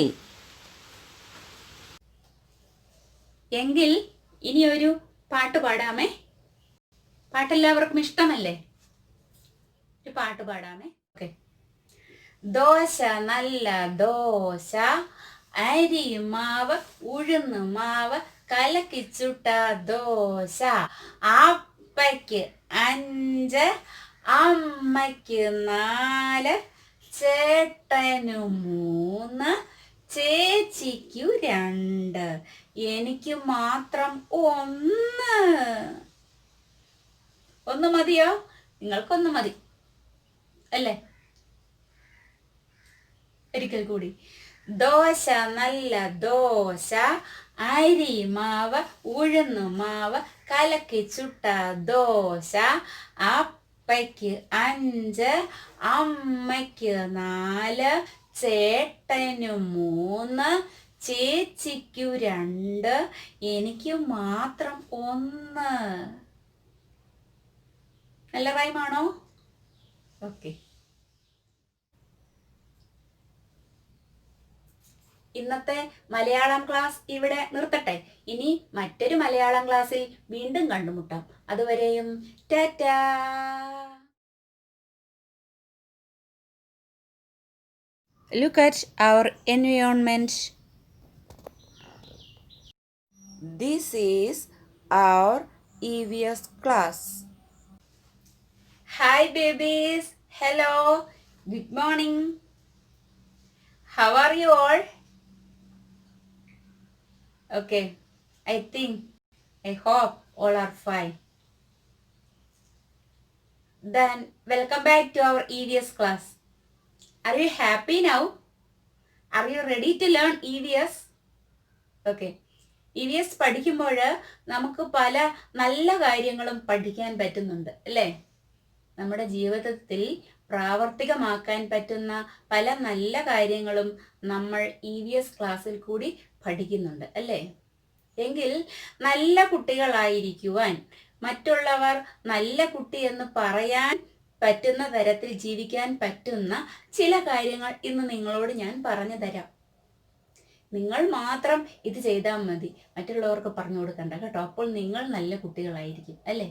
S1: എങ്കിൽ ഇനി ഒരു പാട്ട് പാടാമേ. പാട്ടെല്ലാവർക്കും ഇഷ്ടമല്ലേ? ഒരു പാട്ട് പാടാമേ. ഓക്കെ. ദോശ നല്ല ദോശ, അരി മാവ് ഉഴുന്ന് മാവ് കലക്കിച്ചുട്ട ദോശ. അപ്പയ്ക്ക് 5, അമ്മയ്ക്ക് 4, ചേട്ടനു 3, ചേച്ചിക്കു 2, എനിക്ക് മാത്രം 1 മതിയോ? നിങ്ങൾക്കൊന്ന് മതി അല്ലേ? ഒരിക്കൽ കൂടി. ദോശ നല്ല ദോശ, അരി മാവ് ഉഴുന്നു മാവ് കലക്കി ചുട്ട ദോശ. അപ്പയ്ക്ക് 5, അമ്മയ്ക്ക് 4, ചേട്ടനു 3, ചേച്ചിക്കു 2, എനിക്ക് മാത്രം 1. നല്ല റൈമാണോ? ഓക്കെ. ഇന്നത്തെ മലയാളം ക്ലാസ് ഇവിടെ നിർത്തട്ടെ. ഇനി മറ്റൊരു മലയാളം ക്ലാസ്സിൽ വീണ്ടും കണ്ടുമുട്ടാം. അതുവരെയും Tata.
S2: Look at our environment. This is our EVS class.
S1: Hi babies. Hello. Good morning. How are you all? Okay. I hope all are fine. Then welcome back to our EVS class. Are you happy now? Are you ready to learn EVS? Okay. EVS പഠിക്കുമ്പോൾ നമുക്ക് പല നല്ല കാര്യങ്ങളും പഠിക്കാൻ പറ്റുന്നുണ്ട് അല്ലേ? നമ്മുടെ ജീവിതത്തിൽ പ്രാവർത്തികമാക്കാൻ പറ്റുന്ന പല നല്ല കാര്യങ്ങളും നമ്മൾ EVS ക്ലാസ്സിൽ കൂടി പഠിക്കുന്നുണ്ട് അല്ലേ? എങ്കിൽ നല്ല കുട്ടികളായിരിക്കുവാൻ, മറ്റുള്ളവർ നല്ല കുട്ടി എന്ന് പറയാൻ പറ്റുന്ന തരത്തിൽ ജീവിക്കാൻ പറ്റുന്ന ചില കാര്യങ്ങൾ ഇന്ന് നിങ്ങളോട് ഞാൻ പറഞ്ഞു തരാം. നിങ്ങൾ മാത്രം ഇത് ചെയ്താൽ മതി, മറ്റുള്ളവർക്ക് പറഞ്ഞു കൊടുക്കണ്ട കേട്ടോ. അപ്പോൾ നിങ്ങൾ നല്ല കുട്ടികളായിരിക്കും അല്ലേ.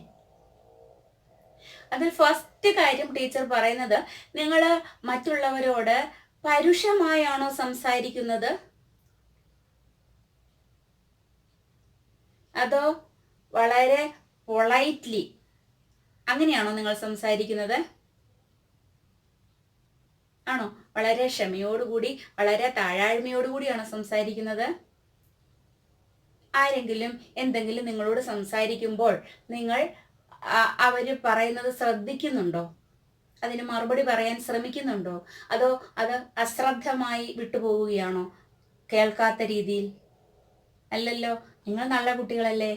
S1: അതിൽ ഫസ്റ്റ് കാര്യം ടീച്ചർ പറയുന്നത്, നിങ്ങൾ മറ്റുള്ളവരോട് പരുഷമായാണോ സംസാരിക്കുന്നത്, അതോ വളരെ പൊളൈറ്റ്ലി അങ്ങനെയാണോ നിങ്ങൾ സംസാരിക്കുന്നത്? ആണോ വളരെ ക്ഷമയോടുകൂടി വളരെ താഴാഴ്മയോടുകൂടിയാണോ സംസാരിക്കുന്നത്? ആരെങ്കിലും എന്തെങ്കിലും നിങ്ങളോട് സംസാരിക്കുമ്പോൾ നിങ്ങൾ അവര് പറയുന്നത് ശ്രദ്ധിക്കുന്നുണ്ടോ? അതിന് മറുപടി പറയാൻ ശ്രമിക്കുന്നുണ്ടോ? അതോ അത് അശ്രദ്ധമായി വിട്ടുപോവുകയാണോ, കേൾക്കാത്ത രീതിയിൽ? അല്ലല്ലോ, നിങ്ങൾ നല്ല കുട്ടികളല്ലേ.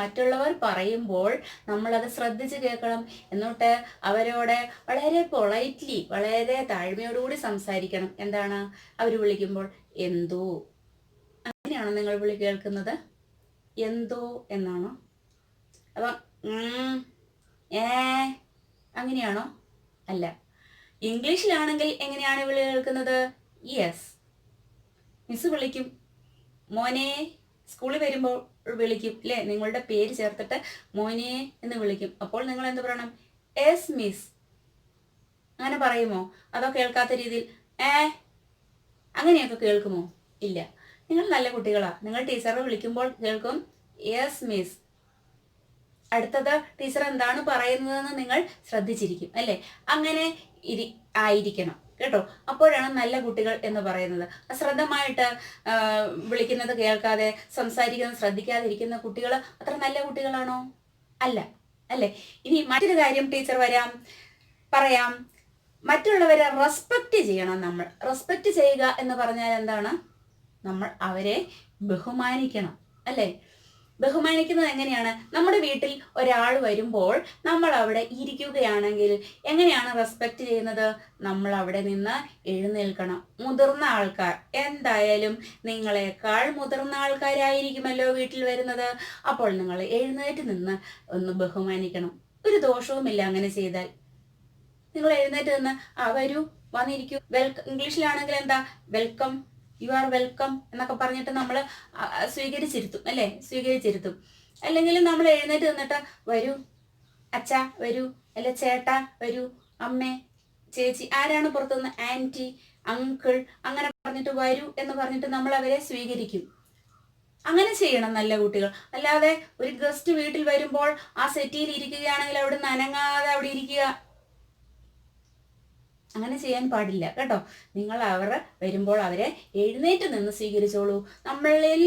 S1: മറ്റുള്ളവർ പറയുമ്പോൾ നമ്മളത് ശ്രദ്ധിച്ച് കേൾക്കണം. എന്നിട്ട് അവരോട് വളരെ പൊളൈറ്റ്ലി വളരെ താഴ്മയോടുകൂടി സംസാരിക്കണം. എന്താണ് അവർ വിളിക്കുമ്പോൾ? എന്തോ, അങ്ങനെയാണോ നിങ്ങൾ വിളി കേൾക്കുന്നത്? എന്തോ എന്നാണോ? അപ്പം അങ്ങനെയാണോ? അല്ല. ഇംഗ്ലീഷിലാണെങ്കിൽ എങ്ങനെയാണ് വിളി കേൾക്കുന്നത്? യെസ്. മിസ് വിളിക്കും, മോനെ, സ്കൂളിൽ വരുമ്പോൾ വിളിക്കും അല്ലേ, നിങ്ങളുടെ പേര് ചേർത്തിട്ട് മോനെ എന്ന് വിളിക്കും. അപ്പോൾ നിങ്ങൾ എന്ത് പറയണം? S miss. അങ്ങനെ പറയുമോ? അതോ കേൾക്കാത്ത രീതിയിൽ അങ്ങനെയൊക്കെ കേൾക്കുമോ? ഇല്ല. നിങ്ങൾ നല്ല കുട്ടികളാ. നിങ്ങൾ ടീച്ചറെ വിളിക്കുമ്പോൾ കേൾക്കും യെസ് മിസ്. അടുത്തത് ടീച്ചർ എന്താണ് പറയുന്നതെന്ന് നിങ്ങൾ ശ്രദ്ധിച്ചിരിക്കും അല്ലേ. അങ്ങനെ ആയിരിക്കണം കേട്ടോ. അപ്പോഴാണ് നല്ല കുട്ടികൾ എന്ന് പറയുന്നത്. അശ്രദ്ധമായിട്ട് വിളിക്കുന്നത് കേൾക്കാതെ സംസാരിക്കുന്നത് ശ്രദ്ധിക്കാതിരിക്കുന്ന കുട്ടികൾ അത്ര നല്ല കുട്ടികളാണോ? അല്ല അല്ലേ. ഇനി മറ്റൊരു കാര്യം ടീച്ചർ പറയാം. മറ്റുള്ളവരെ റെസ്പെക്റ്റ് ചെയ്യണം. നമ്മൾ റെസ്പെക്റ്റ് ചെയ്യുക എന്ന് പറഞ്ഞാൽ എന്താണ്? നമ്മൾ അവരെ ബഹുമാനിക്കണം അല്ലേ. ബഹുമാനിക്കുന്നത് എങ്ങനെയാണ്? നമ്മുടെ വീട്ടിൽ ഒരാൾ വരുമ്പോൾ നമ്മൾ അവിടെ ഇരിക്കുകയാണെങ്കിൽ എങ്ങനെയാണ് റെസ്പെക്റ്റ് ചെയ്യുന്നത്? നമ്മൾ അവിടെ നിന്ന് എഴുന്നേൽക്കണം. മുതിർന്ന ആൾക്കാർ എന്തായാലും നിങ്ങളെക്കാൾ മുതിർന്ന ആൾക്കാരായിരിക്കുമല്ലോ വീട്ടിൽ വരുന്നത്. അപ്പോൾ നിങ്ങൾ എഴുന്നേറ്റ് നിന്ന് ഒന്ന് ബഹുമാനിക്കണം. ഒരു ദോഷവുമില്ല അങ്ങനെ ചെയ്താൽ. നിങ്ങൾ എഴുന്നേറ്റ് നിന്ന് വരൂ, വന്നിരിക്കൂ. ഇംഗ്ലീഷിലാണെങ്കിൽ എന്താ? വെൽക്കം, യു ആർ വെൽക്കം എന്നൊക്കെ പറഞ്ഞിട്ട് നമ്മൾ സ്വീകരിച്ചിരുത്തും അല്ലേ, സ്വീകരിച്ചിരുത്തും. അല്ലെങ്കിൽ നമ്മൾ എഴുന്നേറ്റ് നിന്നിട്ട് വരൂ അച്ഛാ, വരൂ, അല്ലെ ചേട്ടാ വരൂ, അമ്മേ, ചേച്ചി, ആരാണ് പുറത്തുനിന്ന്, ആൻറ്റി, അങ്കിൾ, അങ്ങനെ പറഞ്ഞിട്ട് വരൂ എന്ന് പറഞ്ഞിട്ട് നമ്മൾ അവരെ സ്വീകരിക്കും. അങ്ങനെ ചെയ്യണം നല്ല കുട്ടികൾ. അല്ലാതെ ഒരു ഗസ്റ്റ് വീട്ടിൽ വരുമ്പോൾ ആ സെറ്റിയിൽ ഇരിക്കുകയാണെങ്കിൽ അവിടെ നിന്ന് അനങ്ങാതെ അവിടെ ഇരിക്കുക, അങ്ങനെ ചെയ്യാൻ പാടില്ല കേട്ടോ. നിങ്ങൾ അവർ വരുമ്പോൾ അവരെ എഴുന്നേറ്റ് നിന്ന് സ്വീകരിച്ചോളൂ. നമ്മളിൽ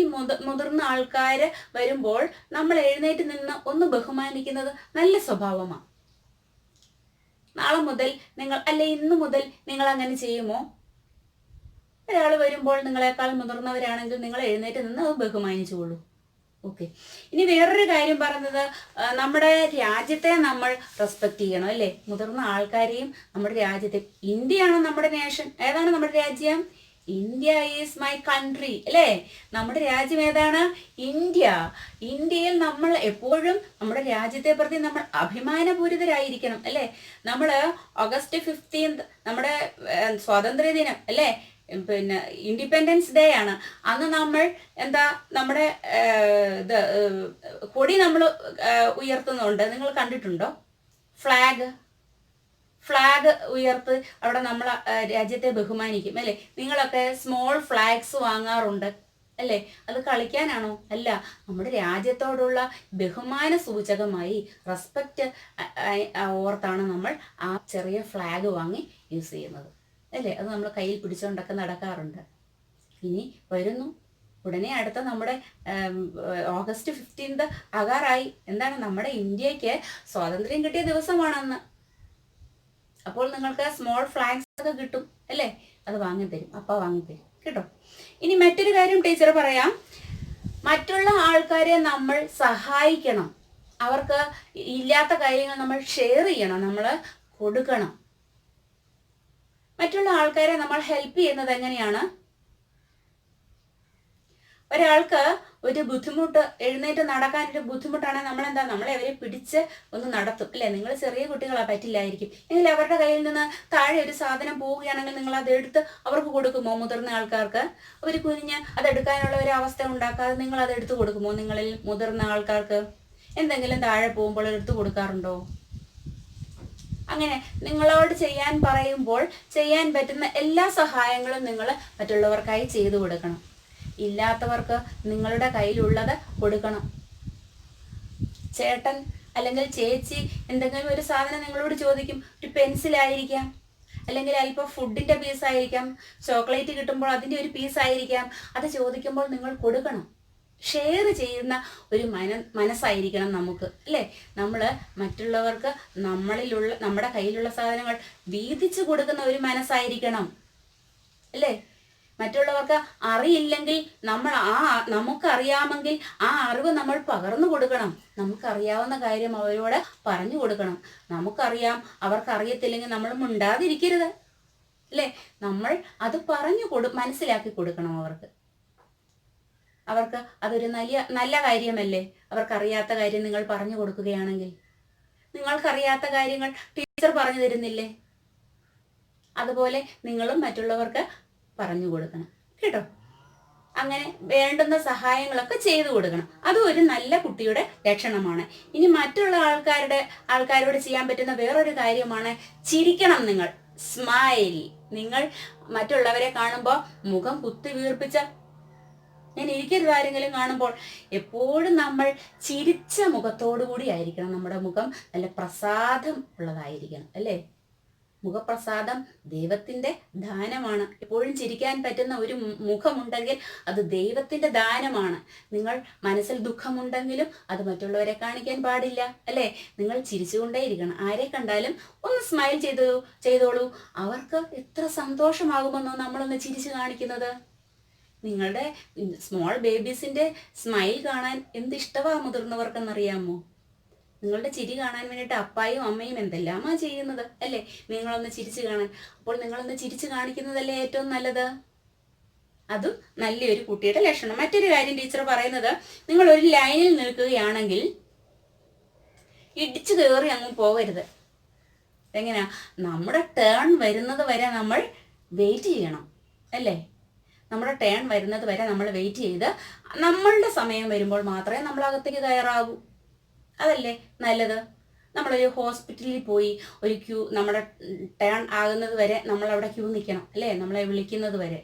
S1: മുതിർന്ന ആൾക്കാർ വരുമ്പോൾ നമ്മൾ എഴുന്നേറ്റ് നിന്ന് ഒന്ന് ബഹുമാനിക്കുന്നത് നല്ല സ്വഭാവമാണ്. നാളെ മുതൽ ഇന്നു മുതൽ നിങ്ങൾ അങ്ങനെ ചെയ്യുമോ? ഒരാൾ വരുമ്പോൾ നിങ്ങളെക്കാൾ മുതിർന്നവരാണെങ്കിൽ നിങ്ങൾ എഴുന്നേറ്റ് നിന്ന് അത് ബഹുമാനിച്ചോളൂ. ഓക്കെ. ഇനി വേറൊരു കാര്യം പറഞ്ഞത്, നമ്മുടെ രാജ്യത്തെ നമ്മൾ റെസ്പെക്ട് ചെയ്യണം അല്ലേ. മുതിർന്ന ആൾക്കാരെയും നമ്മുടെ രാജ്യത്തെ. ഇന്ത്യയാണ് നമ്മുടെ നേഷൻ. ഏതാണ് നമ്മുടെ രാജ്യം? ഇന്ത്യ ഈസ് മൈ കൺട്രി അല്ലേ. നമ്മുടെ രാജ്യം ഏതാണ്? ഇന്ത്യ. ഇന്ത്യയിൽ നമ്മൾ എപ്പോഴും നമ്മുടെ രാജ്യത്തെ പ്രതി നമ്മൾ അഭിമാനപൂരിതരായിരിക്കണം അല്ലേ. നമ്മൾ ഓഗസ്റ്റ് 15 നമ്മുടെ സ്വാതന്ത്ര്യ ദിനം അല്ലേ, പിന്നെ ഇൻഡിപെൻഡൻസ് ഡേ ആണ്. അന്ന് നമ്മൾ എന്താ നമ്മുടെ കൊടി നമ്മൾ ഉയർത്തുന്നുണ്ട്. നിങ്ങൾ കണ്ടിട്ടുണ്ടോ? ഫ്ലാഗ് ഉയർത്ത് അവിടെ നമ്മൾ രാജ്യത്തെ ബഹുമാനിക്കും അല്ലേ. നിങ്ങളൊക്കെ സ്മോൾ ഫ്ലാഗ്സ് വാങ്ങാറുണ്ട് അല്ലേ. അത് കളിക്കാനാണോ? അല്ല, നമ്മുടെ രാജ്യത്തോടുള്ള ബഹുമാന സൂചകമായി റെസ്പെക്റ്റ് ഓർത്താണ് നമ്മൾ ആ ചെറിയ ഫ്ലാഗ് വാങ്ങി യൂസ് ചെയ്യുന്നത് അല്ലേ. അത് നമ്മൾ കയ്യിൽ പിടിച്ചുകൊണ്ടൊക്കെ നടക്കാറുണ്ട്. ഇനി വരുന്നു ഉടനെ അടുത്ത നമ്മുടെ ഓഗസ്റ്റ് 15 ആകാറായി. എന്താണ്? നമ്മുടെ ഇന്ത്യക്ക് സ്വാതന്ത്ര്യം കിട്ടിയ ദിവസമാണെന്ന്. അപ്പോൾ നിങ്ങൾക്ക് സ്മോൾ ഫ്ലാഗ്സ് ഒക്കെ കിട്ടും അല്ലേ. അത് വാങ്ങിത്തരും, അപ്പ വാങ്ങിത്തരും കേട്ടോ. ഇനി മറ്റൊരു കാര്യം ടീച്ചർ പറയാം. മറ്റുള്ള ആൾക്കാരെ നമ്മൾ സഹായിക്കണം. അവർക്ക് ഇല്ലാത്ത കാര്യങ്ങൾ നമ്മൾ ഷെയർ ചെയ്യണം, നമ്മൾ കൊടുക്കണം. മറ്റുള്ള ആൾക്കാരെ നമ്മൾ ഹെൽപ്പ് ചെയ്യുന്നത് എങ്ങനെയാണ്? ഒരാൾക്ക് ഒരു ബുദ്ധിമുട്ട്, എഴുന്നേറ്റ് നടക്കാനൊരു ബുദ്ധിമുട്ടാണെങ്കിൽ നമ്മളെ അവരെ പിടിച്ച് ഒന്ന് നടത്തും അല്ലേ. നിങ്ങൾ ചെറിയ കുട്ടികളാ, പറ്റില്ലായിരിക്കും എങ്കിൽ അവരുടെ കയ്യിൽ നിന്ന് താഴെ ഒരു സാധനം പോവുകയാണെങ്കിൽ നിങ്ങൾ അതെടുത്ത് അവർക്ക് കൊടുക്കുമോ? മുതിർന്ന ആൾക്കാർക്ക് ഒരു കുഞ്ഞ് അതെടുക്കാനുള്ള ഒരു അവസ്ഥ ഉണ്ടാക്കാതെ നിങ്ങൾ അതെടുത്ത് കൊടുക്കുമോ? നിങ്ങളിൽ മുതിർന്ന ആൾക്കാർക്ക് എന്തെങ്കിലും താഴെ പോകുമ്പോൾ എടുത്ത് കൊടുക്കാറുണ്ടോ? അങ്ങനെ നിങ്ങളോട് ചെയ്യാൻ പറയുമ്പോൾ ചെയ്യാൻ പറ്റുന്ന എല്ലാ സഹായങ്ങളും നിങ്ങൾ മറ്റുള്ളവർക്കായി ചെയ്തു കൊടുക്കണം. ഇല്ലാത്തവർക്ക് നിങ്ങളുടെ കയ്യിലുള്ളത് കൊടുക്കണം. ചേട്ടൻ അല്ലെങ്കിൽ ചേച്ചി എന്തെങ്കിലും ഒരു സാധനം നിങ്ങളോട് ചോദിക്കും. ഒരു പെൻസിലായിരിക്കാം, അല്ലെങ്കിൽ അല്പം ഫുഡിന്റെ പീസായിരിക്കാം, ചോക്ലേറ്റ് കിട്ടുമ്പോൾ അതിന്റെ ഒരു പീസായിരിക്കാം. അത് ചോദിക്കുമ്പോൾ നിങ്ങൾ കൊടുക്കണം. ഷെയർ ചെയ്യുന്ന ഒരു മനസ്സായിരിക്കണം നമുക്ക് അല്ലേ. നമ്മൾ മറ്റുള്ളവർക്ക് നമ്മുടെ കയ്യിലുള്ള സാധനങ്ങൾ വീതിച്ചു കൊടുക്കുന്ന ഒരു മനസ്സായിരിക്കണം അല്ലേ. മറ്റുള്ളവർക്ക് അറിയില്ലെങ്കിൽ നമുക്കറിയാമെങ്കിൽ ആ അറിവ് നമ്മൾ പകർന്നു കൊടുക്കണം. നമുക്കറിയാവുന്ന കാര്യം അവരോട് പറഞ്ഞു കൊടുക്കണം. നമുക്കറിയാം, അവർക്ക് അറിയത്തില്ലെങ്കിൽ നമ്മൾ മിണ്ടാതിരിക്കരുത് അല്ലേ. നമ്മൾ അത് മനസ്സിലാക്കി കൊടുക്കണം അവർക്ക് അതൊരു നല്ല കാര്യമല്ലേ. അവർക്കറിയാത്ത കാര്യം നിങ്ങൾ പറഞ്ഞു കൊടുക്കുകയാണെങ്കിൽ, നിങ്ങൾക്കറിയാത്ത കാര്യങ്ങൾ ടീച്ചർ പറഞ്ഞു തരുന്നില്ലേ, അതുപോലെ നിങ്ങളും മറ്റുള്ളവർക്ക് പറഞ്ഞു കൊടുക്കണം കേട്ടോ. അങ്ങനെ വേണ്ടുന്ന സഹായങ്ങളൊക്കെ ചെയ്തു കൊടുക്കണം. അതും ഒരു നല്ല കുട്ടിയുടെ ലക്ഷണമാണ്. ഇനി മറ്റുള്ള ആൾക്കാരോട് ചെയ്യാൻ പറ്റുന്ന വേറൊരു കാര്യമാണ് ചിരിക്കണം. നിങ്ങൾ സ്മൈൽ. നിങ്ങൾ മറ്റുള്ളവരെ കാണുമ്പോൾ മുഖം കുത്തി വീർപ്പിച്ച ഞാൻ ഇരിക്കരുത് ആരെങ്കിലും കാണുമ്പോൾ എപ്പോഴും നമ്മൾ ചിരിച്ച മുഖത്തോടു കൂടി ആയിരിക്കണം. നമ്മുടെ മുഖം നല്ല പ്രസാദം ഉള്ളതായിരിക്കണം അല്ലേ. മുഖപ്രസാദം ദൈവത്തിന്റെ ദാനമാണ്. എപ്പോഴും ചിരിക്കാൻ പറ്റുന്ന ഒരു മുഖമുണ്ടെങ്കിൽ അത് ദൈവത്തിന്റെ ദാനമാണ്. നിങ്ങൾ മനസ്സിൽ ദുഃഖമുണ്ടെങ്കിലും അത് മറ്റുള്ളവരെ കാണിക്കാൻ പാടില്ല അല്ലേ. നിങ്ങൾ ചിരിച്ചുകൊണ്ടേയിരിക്കണം. ആരെ കണ്ടാലും ഒന്ന് സ്മൈൽ ചെയ്തോളൂ. അവർക്ക് എത്ര സന്തോഷമാകുമെന്നോ നമ്മളൊന്ന് ചിരിച്ചു കാണിക്കുന്നത്. നിങ്ങളുടെ സ്മോൾ ബേബീസിന്റെ സ്മൈൽ കാണാൻ എന്ത് ഇഷ്ടമാ മുതിർന്നവർക്കെന്നറിയാമോ? നിങ്ങളുടെ ചിരി കാണാൻ വേണ്ടിയിട്ട് അപ്പായും അമ്മയും എന്തെല്ലാമാ ചെയ്യുന്നത് അല്ലേ. നിങ്ങളൊന്ന് ചിരിച്ചു കാണാൻ. അപ്പോൾ നിങ്ങളൊന്ന് ചിരിച്ചു കാണിക്കുന്നതല്ലേ ഏറ്റവും നല്ലത്. അതും നല്ലൊരു കുട്ടിയുടെ ലക്ഷണം. മറ്റൊരു കാര്യം ടീച്ചർ പറയുന്നത്, നിങ്ങൾ ഒരു ലൈനിൽ നിൽക്കുകയാണെങ്കിൽ ഇടിച്ചു കയറി അങ്ങ് പോകരുത്. എങ്ങനെയാ? നമ്മുടെ ടേൺ വരുന്നത് വരെ നമ്മൾ വെയിറ്റ് ചെയ്യണം അല്ലേ. നമ്മുടെ ടേൺ വരുന്നത് വരെ നമ്മൾ വെയിറ്റ് ചെയ്ത് നമ്മളുടെ സമയം വരുമ്പോൾ മാത്രമേ നമ്മൾ അകത്തേക്ക് കയറാവൂ. അതല്ലേ നല്ലത്. നമ്മളൊരു ഹോസ്പിറ്റലിൽ പോയി ഒരു നമ്മുടെ ടേൺ ആകുന്നത് വരെ നമ്മൾ അവിടെ ക്യൂ നിൽക്കണം അല്ലേ, നമ്മളെ വിളിക്കുന്നത് വരെ.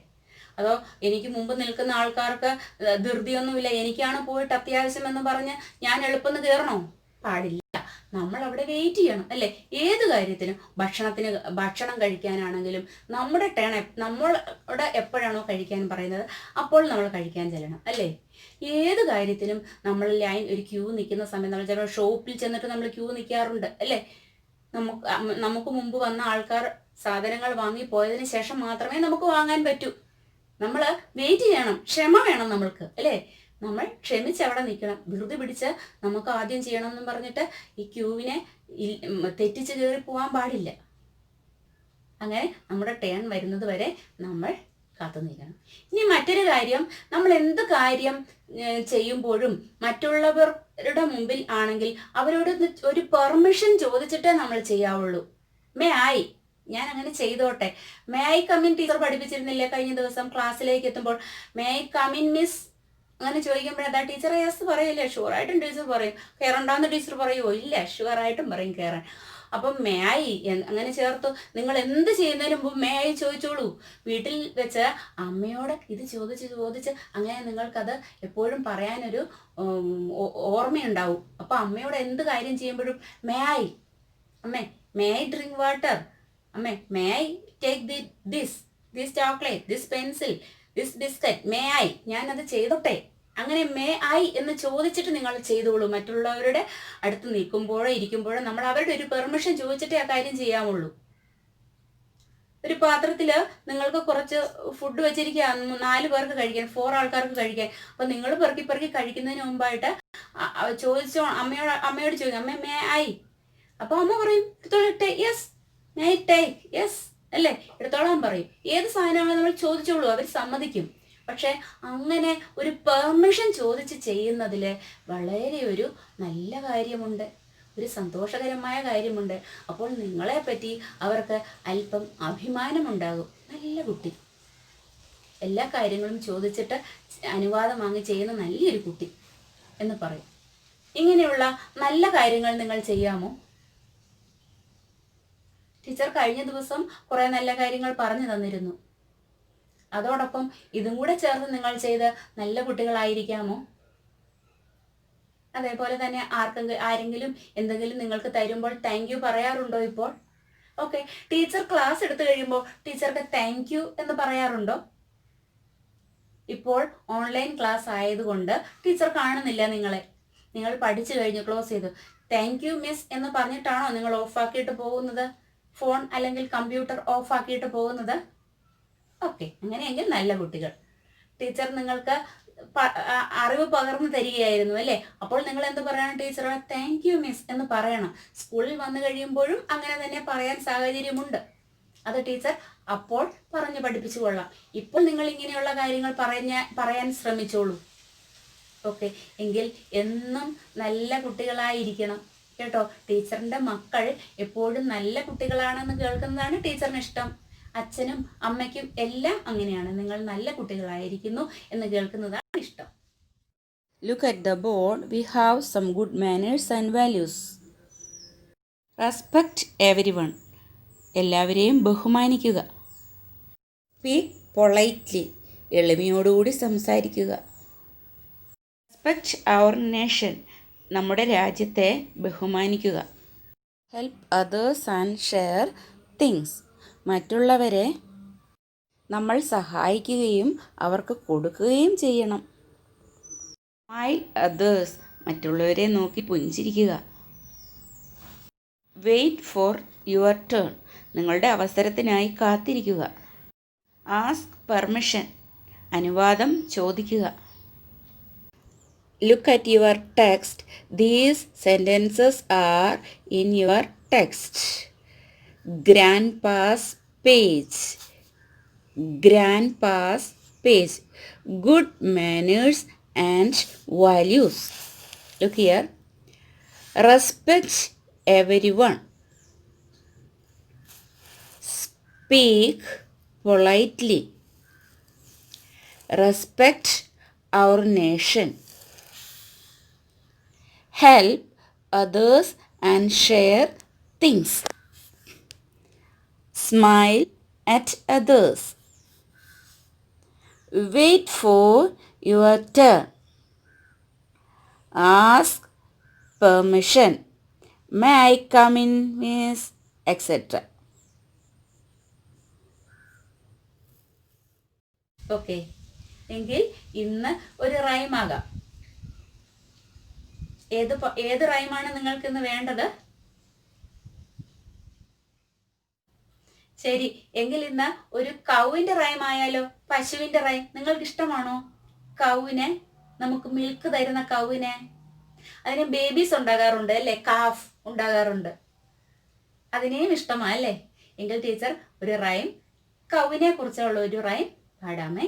S1: അതോ എനിക്ക് മുമ്പ് നിൽക്കുന്ന ആൾക്കാർക്ക് ധൃതിയൊന്നുമില്ല, എനിക്കാണ് പോയിട്ട് അത്യാവശ്യം എന്ന് പറഞ്ഞ് ഞാൻ എളുപ്പം കയറണോ? പാടില്ല. നമ്മൾ അവിടെ വെയിറ്റ് ചെയ്യണം അല്ലേ. ഏത് കാര്യത്തിനും, ഭക്ഷണം കഴിക്കാനാണെങ്കിലും നമ്മുടെ ടേൺ നമ്മളുടെ എപ്പോഴാണോ കഴിക്കാൻ പറയുന്നത് അപ്പോൾ നമ്മൾ കഴിക്കാൻ ചെല്ലണം അല്ലേ. ഏത് കാര്യത്തിനും നമ്മൾ ഒരു ക്യൂ നിൽക്കുന്ന സമയം, നമ്മൾ ചിലപ്പോൾ ഷോപ്പിൽ ചെന്നിട്ട് നമ്മൾ ക്യൂ നിൽക്കാറുണ്ട് അല്ലേ. നമുക്ക് മുമ്പ് വന്ന ആൾക്കാർ സാധനങ്ങൾ വാങ്ങി പോയതിന് ശേഷം മാത്രമേ നമുക്ക് വാങ്ങാൻ പറ്റൂ. നമ്മൾ വെയിറ്റ് ചെയ്യണം, ക്ഷമ വേണം നമ്മൾക്ക് അല്ലേ. നമ്മൾ ക്ഷമിച്ച് അവിടെ നിൽക്കണം. ധൃതി പിടിച്ച് നമുക്ക് ആദ്യം ചെയ്യണമെന്ന് പറഞ്ഞിട്ട് ഈ ക്യൂവിനെ തെറ്റിച്ച് കയറി പോകാൻ പാടില്ല. അങ്ങനെ നമ്മുടെ ടേൺ വരുന്നത് വരെ നമ്മൾ കാത്തു നിൽക്കണം. ഇനി മറ്റൊരു കാര്യം, നമ്മൾ എന്ത് കാര്യം ചെയ്യുമ്പോഴും മറ്റുള്ളവരുടെ മുമ്പിൽ ആണെങ്കിൽ അവരോട് ഒരു പെർമിഷൻ ചോദിച്ചിട്ടേ നമ്മൾ ചെയ്യാവുള്ളൂ. ഞാൻ അങ്ങനെ ചെയ്തോട്ടെ, മേ ഐ കമിൻ ടീച്ചർ പഠിപ്പിച്ചിരുന്നില്ലേ കഴിഞ്ഞ ദിവസം ക്ലാസ്സിലേക്ക് എത്തുമ്പോൾ, മേ ഐ കമിൻ മിസ് അങ്ങനെ ചോദിക്കുമ്പോഴേതാ ടീച്ചർ യെസ് പറയില്ലേ, ഷുവറായിട്ടും ടീച്ചർ പറയും. കയറണ്ടാന്ന് ടീച്ചർ പറയുമോ? ഇല്ല, ഷുവറായിട്ടും പറയും കയറാൻ. അപ്പം മേ ഐ അങ്ങനെ ചേർത്തു. നിങ്ങൾ എന്ത് ചെയ്യുന്നതിന് മുമ്പ് മേ ഐ ചോദിച്ചോളൂ. വീട്ടിൽ വെച്ച് അമ്മയോട് ഇത് ചോദിച്ച് അങ്ങനെ നിങ്ങൾക്കത് എപ്പോഴും പറയാനൊരു ഓർമ്മയുണ്ടാവും. അപ്പം അമ്മയോട് എന്ത് കാര്യം ചെയ്യുമ്പോഴും മേ ഐ, അമ്മേ മേ ഐ ഡ്രിങ്ക് വാട്ടർ, അമ്മേ may I take this chocolate, this pencil, this biscuit, may I, ഞാനത് ചെയ്തോട്ടെ. അങ്ങനെ മേ ഐ എന്ന് ചോദിച്ചിട്ട് നിങ്ങൾ ചെയ്തോളൂ. മറ്റുള്ളവരുടെ അടുത്ത് നിൽക്കുമ്പോഴോ ഇരിക്കുമ്പോഴോ നമ്മൾ അവരുടെ ഒരു പെർമിഷൻ ചോദിച്ചിട്ടേ ആ കാര്യം ചെയ്യാമുള്ളൂ. ഒരു പാത്രത്തില് നിങ്ങൾക്ക് കുറച്ച് ഫുഡ് വെച്ചിരിക്കുക, 4 പേർക്ക് കഴിക്കാൻ, 4 ആൾക്കാർക്ക് കഴിക്കാൻ. അപ്പൊ നിങ്ങൾ പെറുക്കി കഴിക്കുന്നതിന് മുമ്പായിട്ട് അമ്മയോട് ചോദിക്കും, അമ്മ മേ ഐ. അപ്പൊ അമ്മ പറയും yes, may I take, yes അല്ലേ, എടുത്തോളാൻ പറയും. ഏത് സാധനമാണ് നമ്മൾ ചോദിച്ചോളൂ, അവർ സമ്മതിക്കും. പക്ഷെ അങ്ങനെ ഒരു പെർമിഷൻ ചോദിച്ച് ചെയ്യുന്നതിൽ വളരെ ഒരു നല്ല കാര്യമുണ്ട്, ഒരു സന്തോഷകരമായ കാര്യമുണ്ട്. അപ്പോൾ നിങ്ങളെപ്പറ്റി അവർക്ക് അല്പം അഭിമാനമുണ്ടാകും. നല്ല കുട്ടി, എല്ലാ കാര്യങ്ങളും ചോദിച്ചിട്ട് അനുവാദം വാങ്ങി ചെയ്യുന്ന നല്ലൊരു കുട്ടി എന്ന് പറയും. ഇങ്ങനെയുള്ള നല്ല കാര്യങ്ങൾ നിങ്ങൾ ചെയ്യാമോ? ടീച്ചർ കഴിഞ്ഞ ദിവസം കുറേ നല്ല കാര്യങ്ങൾ പറഞ്ഞു തന്നിരുന്നു. അതോടൊപ്പം ഇതും കൂടെ ചേർത്ത് നിങ്ങൾ ചെയ്ത് നല്ല കുട്ടികളായിരിക്കാമോ? അതേപോലെ തന്നെ ആരെങ്കിലും എന്തെങ്കിലും നിങ്ങൾക്ക് തരുമ്പോൾ താങ്ക് യു പറയാറുണ്ടോ ഇപ്പോൾ? ഓക്കെ, ടീച്ചർ ക്ലാസ് എടുത്തു കഴിയുമ്പോൾ ടീച്ചർക്ക് താങ്ക് യു എന്ന് പറയാറുണ്ടോ? ഇപ്പോൾ ഓൺലൈൻ ക്ലാസ് ആയതുകൊണ്ട് ടീച്ചർ കാണുന്നില്ല നിങ്ങളെ. നിങ്ങൾ പഠിച്ചു കഴിഞ്ഞു ക്ലോസ് ചെയ്തു. താങ്ക് യു മിസ് എന്ന് പറഞ്ഞിട്ടാണോ നിങ്ങൾ ഓഫാക്കിയിട്ട് പോകുന്നത്? ഫോൺ അല്ലെങ്കിൽ കമ്പ്യൂട്ടർ ഓഫാക്കിയിട്ട് പോകുന്നത്? ഓക്കെ, അങ്ങനെയെങ്കിൽ നല്ല കുട്ടികൾ. ടീച്ചർ നിങ്ങൾക്ക് അറിവ് പകർന്നു തരികയായിരുന്നു അല്ലേ? അപ്പോൾ നിങ്ങൾ എന്ത് പറയണം? ടീച്ചറോട് താങ്ക് യു മിസ് എന്ന് പറയണം. സ്കൂളിൽ വന്നു കഴിയുമ്പോഴും അങ്ങനെ തന്നെ പറയാൻ സാഹചര്യമുണ്ട്. അത് ടീച്ചർ അപ്പോൾ പറഞ്ഞു പഠിപ്പിച്ചു കൊള്ളാം. ഇപ്പോൾ നിങ്ങൾ ഇങ്ങനെയുള്ള കാര്യങ്ങൾ പറയാൻ ശ്രമിച്ചോളൂ. ഓക്കെ, എങ്കിൽ എന്നും നല്ല കുട്ടികളായിരിക്കണം കേട്ടോ. ടീച്ചറിന്റെ മക്കൾ എപ്പോഴും നല്ല കുട്ടികളാണെന്ന് കേൾക്കുന്നതാണ് ടീച്ചറിന് ഇഷ്ടം. അച്ഛനും അമ്മയ്ക്കും എല്ലാം അങ്ങനെയാണ്. നിങ്ങൾ നല്ല കുട്ടികളായിരിക്കുന്നു എന്ന് കേൾക്കുന്നതാണ് ഇഷ്ടം.
S2: Look at the board. We have some good manners and values. Respect everyone. എല്ലാവരെയും ബഹുമാനിക്കുക. Speak politely. എളിമയോടുകൂടി സംസാരിക്കുക. Respect our nation. നമ്മുടെ രാജ്യത്തെ ബഹുമാനിക്കുക. Help others and share things. മറ്റുള്ളവരെ നമ്മൾ സഹായിക്കുകയും അവർക്ക് കൊടുക്കുകയും ചെയ്യണം. Smile others. മറ്റുള്ളവരെ നോക്കി പുഞ്ചിരിക്കുക. Wait for your turn. നിങ്ങളുടെ അവസരത്തിനായി കാത്തിരിക്കുക. Ask permission. അനുവാദം ചോദിക്കുക. Look at your text. These sentences are in your text. Grandpa's page. Grandpa's page. Good manners and values. Look here. Respect everyone. Speak politely. Respect our nation. Help others and share things. Smile at others. Wait for your turn. Ask permission. May I come in, miss? etc.
S1: Okay, എങ്കിൽ ഇന്ന് ഒരു റൈമാകാം. ഏത് റൈമാണ് നിങ്ങൾക്ക് ഇന്ന് വേണ്ടത്? ശരി, എങ്കിൽ ഇന്ന് ഒരു കൗവിന്റെ റൈം ആയാലോ? പശുവിന്റെ റൈം നിങ്ങൾക്ക് ഇഷ്ടമാണോ? കൗവിനെ, നമുക്ക് മിൽക്ക് തരുന്ന കൗവിനെ, അതിന് ബേബീസ് ഉണ്ടാകാറുണ്ട് അല്ലേ? കാഫ് ഉണ്ടാകാറുണ്ട്. അതിനെയും ഇഷ്ടമാ അല്ലേ? എങ്കിൽ ടീച്ചർ ഒരു റൈം, കൗവിനെ കുറിച്ചുള്ള ഒരു റൈം പാടാമേ.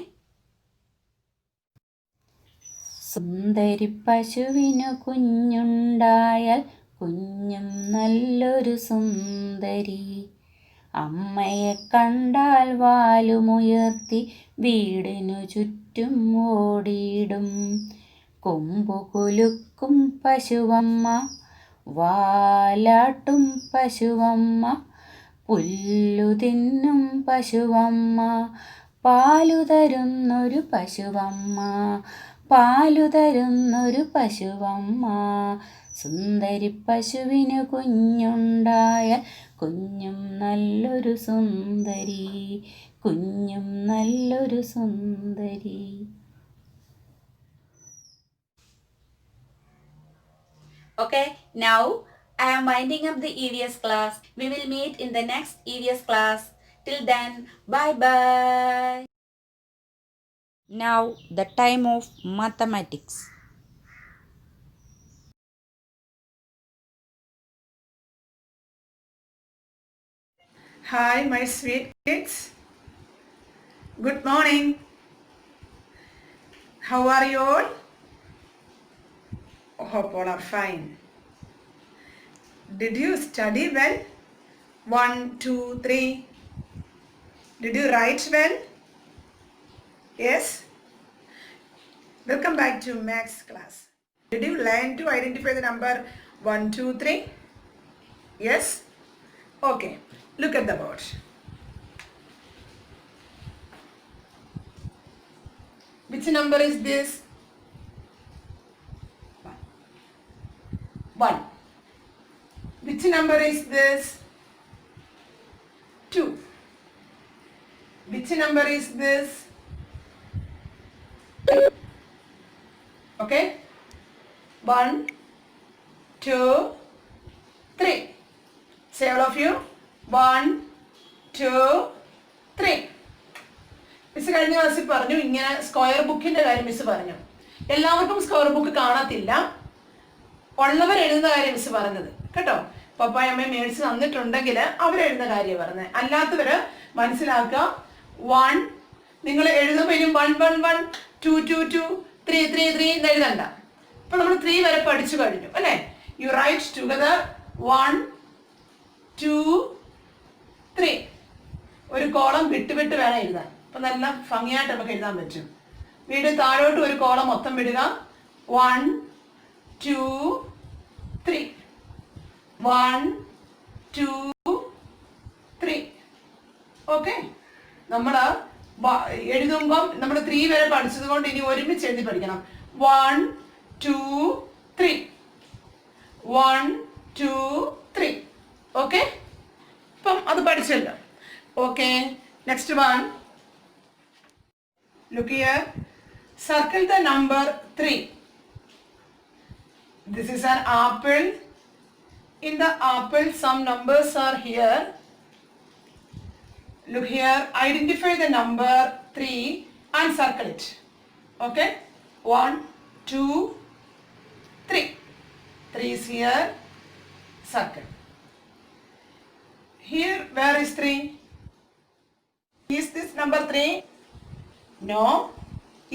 S2: സുന്ദരി പശുവിനു കുഞ്ഞുണ്ടായാൽ കുഞ്ഞും നല്ലൊരു സുന്ദരി. അമ്മയെ കണ്ടാൽ വാലുമുയർത്തി വീടിനു ചുറ്റും ഓടിയിടും. കൊമ്പു കുലുക്കും പശുവമ്മ, വാലാട്ടും പശുവമ്മ, പുല്ലു തിന്നും പശുവമ്മ, പാലു തരുന്നൊരു പശുവമ്മ, പാലു തരുന്നൊരു പശുവമ്മ. സുന്ദരി പശുവിനു കുഞ്ഞുണ്ടായാൽ കുഞ്ഞും നല്ലൊരു സുന്ദരി, കുഞ്ഞും നല്ലൊരു സുന്ദരി.
S1: Okay, now I am winding up the EVS class. We will meet in the next EVS class. Till then, bye bye.
S2: Now the time of mathematics.
S3: Hi, my sweet kids. Good morning. How are you all? Hope all are fine. Did you study well? 1, 2, 3. Did you write well? Yes? Welcome back to Maths class. Did you learn to identify the number 1, 2, 3? Yes? Okay. Look at the board. Which number is this? 1. Which number is this? 2. Which number is this? 3. Okay? 1, 2, 3. Say all of you. 1, 2, 3. Miss കഴിഞ്ഞ ക്ലാസ്സിൽ പറഞ്ഞു ഇങ്ങനെ square ബുക്കിന്റെ കാര്യം miss പറഞ്ഞു. എല്ലാവർക്കും square book കാണത്തില്ല, ഉള്ളവർ എഴുതുന്ന കാര്യം മിസ് പറഞ്ഞത് കേട്ടോ. പപ്പായ അമ്മ മേടിച്ച് തന്നിട്ടുണ്ടെങ്കിൽ അവരെഴുതുന്ന കാര്യം പറഞ്ഞത്. അല്ലാത്തവര് മനസ്സിലാക്കുക. 1 നിങ്ങൾ എഴുതുമ്പോഴും 1 1 1 2 2 2 3 3 3 എന്ന് എഴുതണ്ട. ഇപ്പൊ നമ്മൾ 3 വരെ പഠിച്ചു കഴിഞ്ഞു അല്ലേ? You write together 1 2 3. ഒരു കോളം വിട്ട് വിട്ട് വേണം എഴുതാൻ. അപ്പൊ നല്ല ഭംഗിയായിട്ട് നമുക്ക് എഴുതാൻ പറ്റും. വീണ്ടും താഴോട്ട് ഒരു കോളം മൊത്തം വിടുക. 1 2 3. 1 2 3. ഓക്കെ, നമ്മൾ എഴുതുമ്പം നമ്മൾ 3 വരെ പഠിച്ചത് കൊണ്ട് ഇനി ഒരുമിച്ച് എഴുതി പഠിക്കണം. 1 2 3. 1 2 3. ഓക്കെ, ഇപ്പം അത് പഠിച്ചല്ലോ. Okay, next one. Look here. Circle the number 3. This is an apple. In the apple, some numbers are here. Look here. Identify the number 3 and circle it. Okay? 1, 2, 3. 3 is here. Circle. Here, where is 3? Is this number 3? No.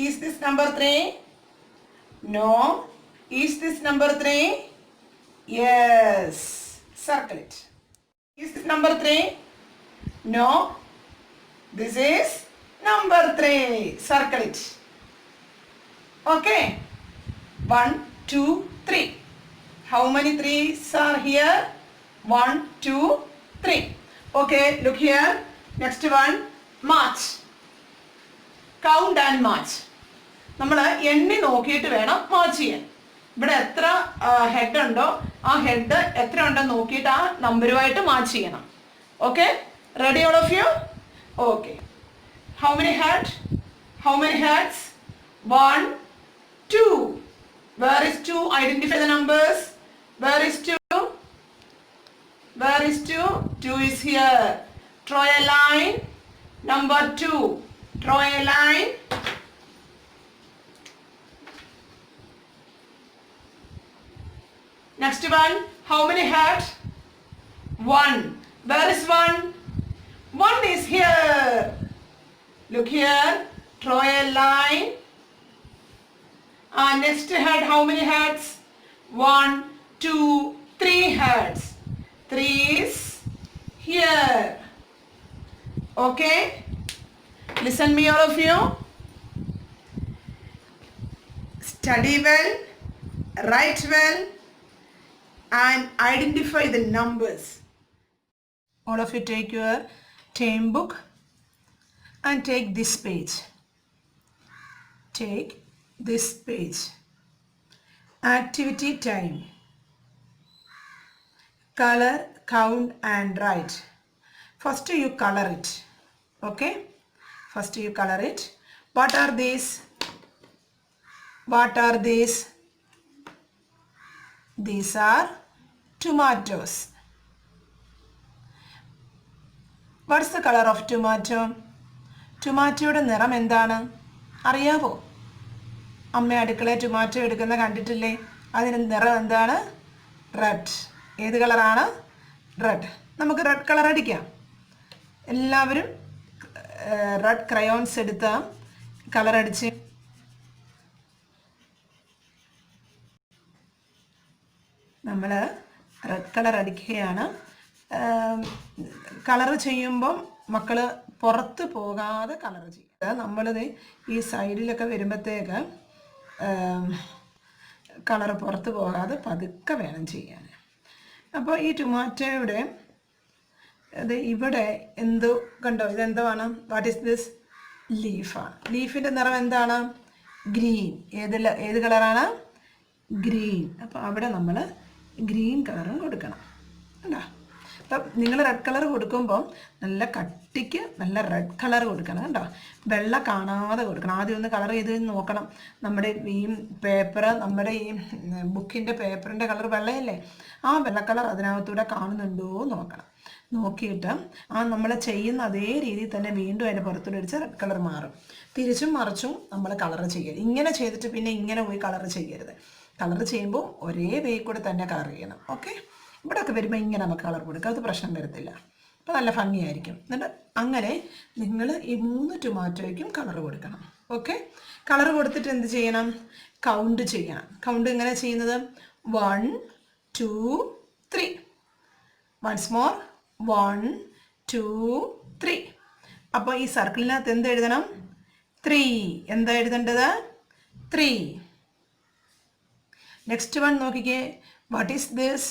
S3: Is this number 3? No. Is this number 3? Yes. Circle it. Is this number 3? No. This is number 3. Circle it. Okay. 1, 2, 3. How many 3s are here? 1, 2, 3. Okay, look here. Next one. March. Count and march. നമ്മൾ എണ്ണി നോക്കിയിട്ട് വേണം March ചെയ്യാൻ. ഇവിടെ എത്ര head ഉണ്ടോ ആ head എത്ര ഉണ്ടെന്ന് നോക്കിയിട്ട് ആ നമ്പറുമായിട്ട് മാർച്ച് ചെയ്യണം. Okay, ready all of you? Okay. How many head? How many heads? 1 2. Where is 2? Identify the numbers. Where is 2? Where is 2? 2 is here. Draw a line. Number 2. Draw a line. Next one. How many heads? 1. Where is 1? 1 is here. Look here. Draw a line. Next head. How many heads? 1, 2, 3 heads. 3 is here. Okay. Listen me all of you. Study well, write well and identify the numbers. All of you take your term book and take this page. Take this page. Activity time. Color, count and write. First you color it. Okay? First you color it. What are these? What are these? These are tomatoes. What's the color of tomato? Tomatoയുടെ നിറം എന്താണ് അറിയാവോ? അമ്മ അടുക്കളയിൽ tomato എടുക്കുന്ന കണ്ടിട്ടില്ലേ? അതിന് നിറം എന്താണ്? റെഡ്. ഏത് കളറാണ്? റെഡ്. നമുക്ക് റെഡ് കളർ അടിക്കാം. എല്ലാവരും റെഡ് ക്രയോൺസ് എടുത്ത് കളർ അടിച്ച് നമ്മൾ റെഡ് കളർ അടിക്കുകയാണ്. കളർ ചെയ്യുമ്പം മക്കൾ പുറത്ത് പോകാതെ കളർ ചെയ്യുക. നമ്മളിത് ഈ സൈഡിലൊക്കെ വരുമ്പോഴത്തേക്ക് കളർ പുറത്ത് പോകാതെ പതുക്കെ വേണം ചെയ്യാൻ. അപ്പോൾ ഈ ടൊമാറ്റോയുടെ അത് ഇവിടെ എന്തോ കണ്ടോ, ഇതെന്താണ്? What is this? ലീഫാണ്. ലീഫിൻ്റെ നിറം എന്താണ്? ഗ്രീൻ. ഏത് കളറാണ്? ഗ്രീൻ. അപ്പോൾ അവിടെ നമ്മൾ ഗ്രീൻ കളറും കൊടുക്കണം. കണ്ടോ? അപ്പം നിങ്ങൾ റെഡ് കളർ കൊടുക്കുമ്പോൾ നല്ല കട്ടിക്ക് നല്ല റെഡ് കളർ കൊടുക്കണം. കണ്ടോ? വെള്ള കാണാതെ കൊടുക്കണം. ആദ്യം ഒന്ന് കളർ ചെയ്ത് നോക്കണം. നമ്മുടെ ഈ പേപ്പർ, നമ്മുടെ ഈ ബുക്കിൻ്റെ പേപ്പറിൻ്റെ കളർ വെള്ളയല്ലേ, ആ വെള്ള കളർ അതിനകത്തൂടെ കാണുന്നുണ്ടോ നോക്കണം. നോക്കിയിട്ട് നമ്മൾ ചെയ്യുന്ന അതേ രീതിയിൽ തന്നെ വീണ്ടും അതിൻ്റെ പുറത്തൂടെ അടിച്ച് റെഡ് കളർ മാറും. തിരിച്ചും മറിച്ചും നമ്മൾ കളർ ചെയ്യരുത്. ഇങ്ങനെ ചെയ്തിട്ട് പിന്നെ ഇങ്ങനെ പോയി കളർ ചെയ്യരുത്. കളർ ചെയ്യുമ്പോൾ ഒരേ വേ കൂടെ തന്നെ കളർ ചെയ്യണം. ഓക്കെ? ഇവിടെയൊക്കെ വരുമ്പോൾ ഇങ്ങനെ നമുക്ക് കളർ കൊടുക്കുക, അത് പ്രശ്നം വരത്തില്ല. അപ്പോൾ നല്ല ഭംഗിയായിരിക്കും. എന്നിട്ട് അങ്ങനെ നിങ്ങൾ ഈ 3 ടൊമാറ്റോയ്ക്കും കളർ കൊടുക്കണം. ഓക്കെ? കളർ കൊടുത്തിട്ട് എന്ത് ചെയ്യണം? കൗണ്ട് ചെയ്യണം. കൗണ്ട് എങ്ങനെ ചെയ്യുന്നത്? 1 2 3. Once more 1 2 3. അപ്പോൾ ഈ സർക്കിളിനകത്ത് എന്ത് എഴുതണം? 3. എന്താ എഴുതേണ്ടത്? 3. നെക്സ്റ്റ് വൺ നോക്കിക്കേ. What is this?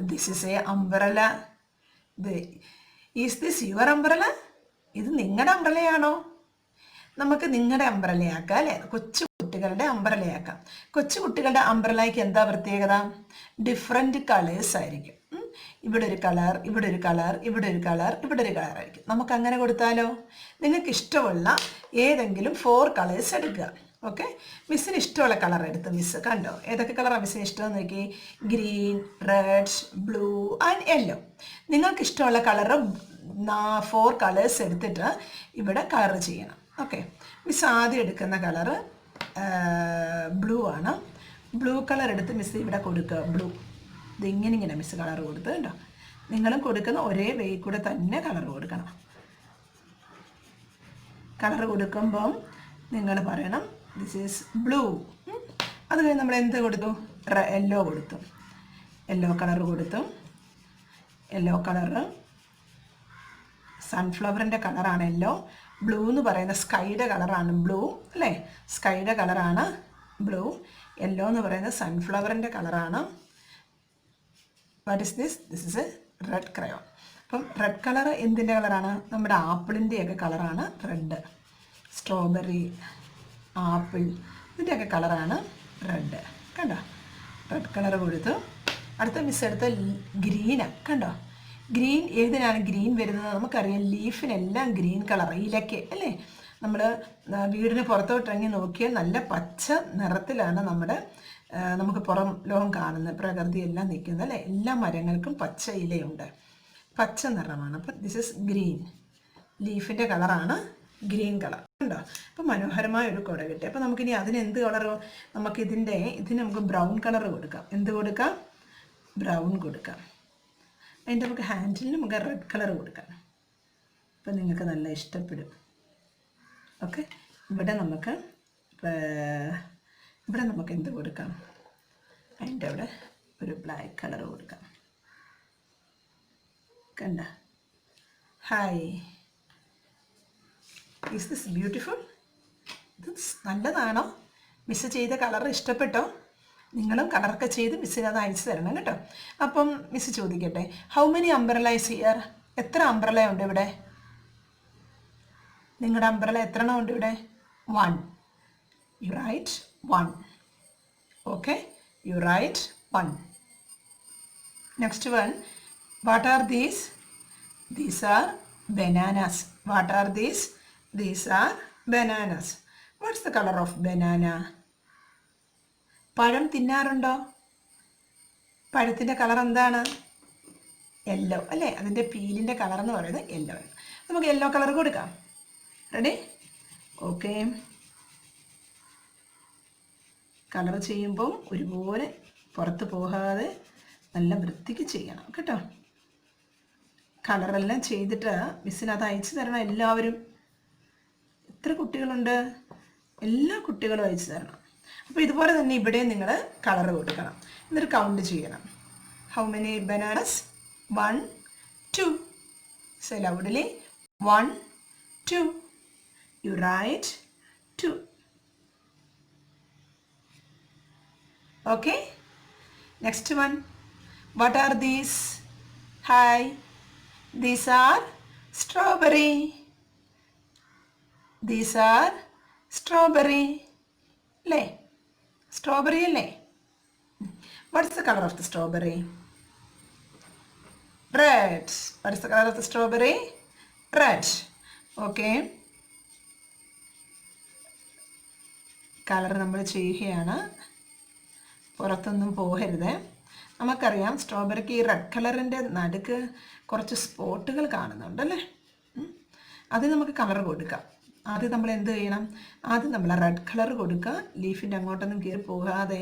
S3: This is A umbrella. Is this your umbrella? ഇത് നിങ്ങളുടെ അംബ്രലയാണോ? നമുക്ക് നിങ്ങളുടെ അംബ്രലയാക്കാം അല്ലേ? കൊച്ചു കുട്ടികളുടെ അംബ്രലയാക്കാം. കൊച്ചു കുട്ടികളുടെ അംബ്രലയ്ക്ക് എന്താ പ്രത്യേകത? ഡിഫറെൻറ്റ് കളേഴ്സ് ആയിരിക്കും. ഇവിടെ ഒരു കളർ, ഇവിടെ ഒരു കളർ, ഇവിടെ ഒരു കളർ, ഇവിടെ ഒരു കളർ ആയിരിക്കും. നമുക്ക് അങ്ങനെ കൊടുത്താലോ? നിങ്ങൾക്ക് ഇഷ്ടമുള്ള ഏതെങ്കിലും 4 കളേഴ്സ് എടുക്കുക. ഓക്കെ? മിസ്സിന് ഇഷ്ടമുള്ള കളർ എടുത്ത് മിസ്സ് കണ്ടോ ഏതൊക്കെ കളറാണ് മിസ്സിന് ഇഷ്ടമെന്ന് നോക്കി. Green, red, blue and yellow. നിങ്ങൾക്ക് ഇഷ്ടമുള്ള കളറ് 4 കളേഴ്സ് എടുത്തിട്ട് ഇവിടെ കളർ ചെയ്യണം. ഓക്കെ? മിസ് ആദ്യം എടുക്കുന്ന കളറ് ബ്ലൂ ആണ്. ബ്ലൂ കളർ എടുത്ത് മിസ് ഇവിടെ കൊടുക്കുക. ബ്ലൂ. ഇത് ഇങ്ങനെ മിസ് കളർ കൊടുത്ത് കേട്ടോ. നിങ്ങളും കൊടുക്കുന്ന ഒരേ വേ കൂടെ തന്നെ കളർ കൊടുക്കണം. കളർ കൊടുക്കുമ്പം നിങ്ങൾ പറയണം ദിസ് ഈസ് ബ്ലൂ. അത് കഴിഞ്ഞ് നമ്മൾ എന്ത് കൊടുത്തു? യെല്ലോ കൊടുത്തു. യെല്ലോ കളർ കൊടുത്തു. യെല്ലോ കളറ് സൺഫ്ലവറിൻ്റെ കളറാണ് യെല്ലോ. ബ്ലൂ എന്ന് പറയുന്ന സ്കൈയുടെ കളറാണ് ബ്ലൂ അല്ലേ? സ്കൈയുടെ കളറാണ് ബ്ലൂ. യെല്ലോ എന്ന് പറയുന്നത് സൺഫ്ലവറിൻ്റെ കളറാണ്. What is this? This is A red crayon. അപ്പം റെഡ് കളർ എന്തിൻ്റെ കളറാണ്? നമ്മുടെ ആപ്പിളിൻ്റെയൊക്കെ കളറാണ് റെഡ്. സ്ട്രോബെറി, ആപ്പിൾ, ഇതിൻ്റെയൊക്കെ കളറാണ് റെഡ്. കണ്ടോ? റെഡ് കളർ കൊടുത്തു. അടുത്ത മിസ് എടുത്ത ഗ്രീനാണ്. കണ്ടോ? ഗ്രീൻ ഏതിനാണ് ഗ്രീൻ വരുന്നത്? നമുക്കറിയാം ലീഫിനെല്ലാം ഗ്രീൻ കളർ, ഇലയ്ക്ക് അല്ലേ? നമ്മൾ വീടിന് പുറത്തോട്ടിറങ്ങി നോക്കിയാൽ നല്ല പച്ച നിറത്തിലാണ് നമുക്ക് പുറം ലോകം കാണുന്നത്, പ്രകൃതിയെല്ലാം നിൽക്കുന്നത് അല്ലേ? എല്ലാ മരങ്ങൾക്കും പച്ച ഇലയുണ്ട്, പച്ച നിറമാണ്. അപ്പം ദിസ് ഇസ് ഗ്രീൻ. ലീഫിൻ്റെ കളറാണ് ഗ്രീൻ കളർ. ഉണ്ടോ? അപ്പം മനോഹരമായ ഒരു കുട കിട്ടി. അപ്പം നമുക്കിനി അതിന് എന്ത് കളറോ? ഇതിന് നമുക്ക് ബ്രൗൺ കളർ കൊടുക്കാം. എന്ത് കൊടുക്കാം? ബ്രൗൺ കൊടുക്കാം. അതിൻ്റെ നമുക്ക് ഹാൻഡിലിന് നമുക്ക് റെഡ് കളർ കൊടുക്കാം. അപ്പം നിങ്ങൾക്ക് നല്ല ഇഷ്ടപ്പെടും. ഓക്കെ? ഇവിടെ നമുക്ക് എന്ത് കൊടുക്കാം? അതിൻ്റെ അവിടെ ഒരു ബ്ലാക്ക് കളർ കൊടുക്കാം. കണ്ട? Hi, is this beautiful? ഇത് നല്ലതാണോ? മിസ് ചെയ്ത കളർ ഇഷ്ടപ്പെട്ടോ? നിങ്ങളും കളറൊക്കെ ചെയ്ത് മിസ്സിന് അത് അയച്ചു തരണം കേട്ടോ. അപ്പം മിസ് ചോദിക്കട്ടെ, how many umbrella is here? എത്ര അംബ്രല ഉണ്ട് ഇവിടെ? നിങ്ങളുടെ അംബ്രല എത്ര എണ്ണം ഉണ്ട് ഇവിടെ? 1. You write 1. Okay? You write 1. Next one. What are these? These are bananas. What are these? These are bananas. What's the color of banana? പഴം തിന്നാറുണ്ടോ? പഴത്തിൻ്റെ കളർ എന്താണ്? യെല്ലോ അല്ലേ? അതിൻ്റെ പീലിൻ്റെ കളർ എന്ന് പറയുന്നത് യെല്ലോ ആണ്. നമുക്ക് യെല്ലോ കളർ കൊടുക്കാം. റെഡി? ഓക്കെ. കളർ ചെയ്യുമ്പം ഒരുപോലെ പുറത്ത് പോകാതെ നല്ല വൃത്തിക്ക് ചെയ്യണം കേട്ടോ. കളറെല്ലാം ചെയ്തിട്ട് മിസ്സിന് അത് അയച്ചു തരണം എല്ലാവരും. എത്ര കുട്ടികളുണ്ട്? എല്ലാ കുട്ടികളും അയച്ചു തരണം. അപ്പോൾ ഇതുപോലെ തന്നെ ഇവിടെ നിങ്ങൾ കളർ കൊടുക്കണം. എന്നിട്ട് കൗണ്ട് ചെയ്യണം. How many bananas? 1 2. Say loudly. 1 2. You write 2. Okay. Next one. What are these? Hi. These are strawberry. These are strawberry. Le. Strawberry le. What's the color of the strawberry? Red. What is the color of the strawberry? Red. Okay. Colour നമ്മൾ ചെയ്യുകയാണ്, പുറത്തൊന്നും പോകരുത്. നമുക്കറിയാം സ്ട്രോബെറിക്ക് ഈ red കളറിൻ്റെ നടുക്ക് കുറച്ച് സ്പോട്ടുകൾ കാണുന്നുണ്ടല്ലേ. അത് നമുക്ക് കളർ കൊടുക്കാം. ആദ്യം നമ്മൾ എന്ത് ചെയ്യണം? ആദ്യം നമ്മൾ റെഡ് കളർ കൊടുക്കുക. ലീഫിൻ്റെ അങ്ങോട്ടൊന്നും കയറി പോകാതെ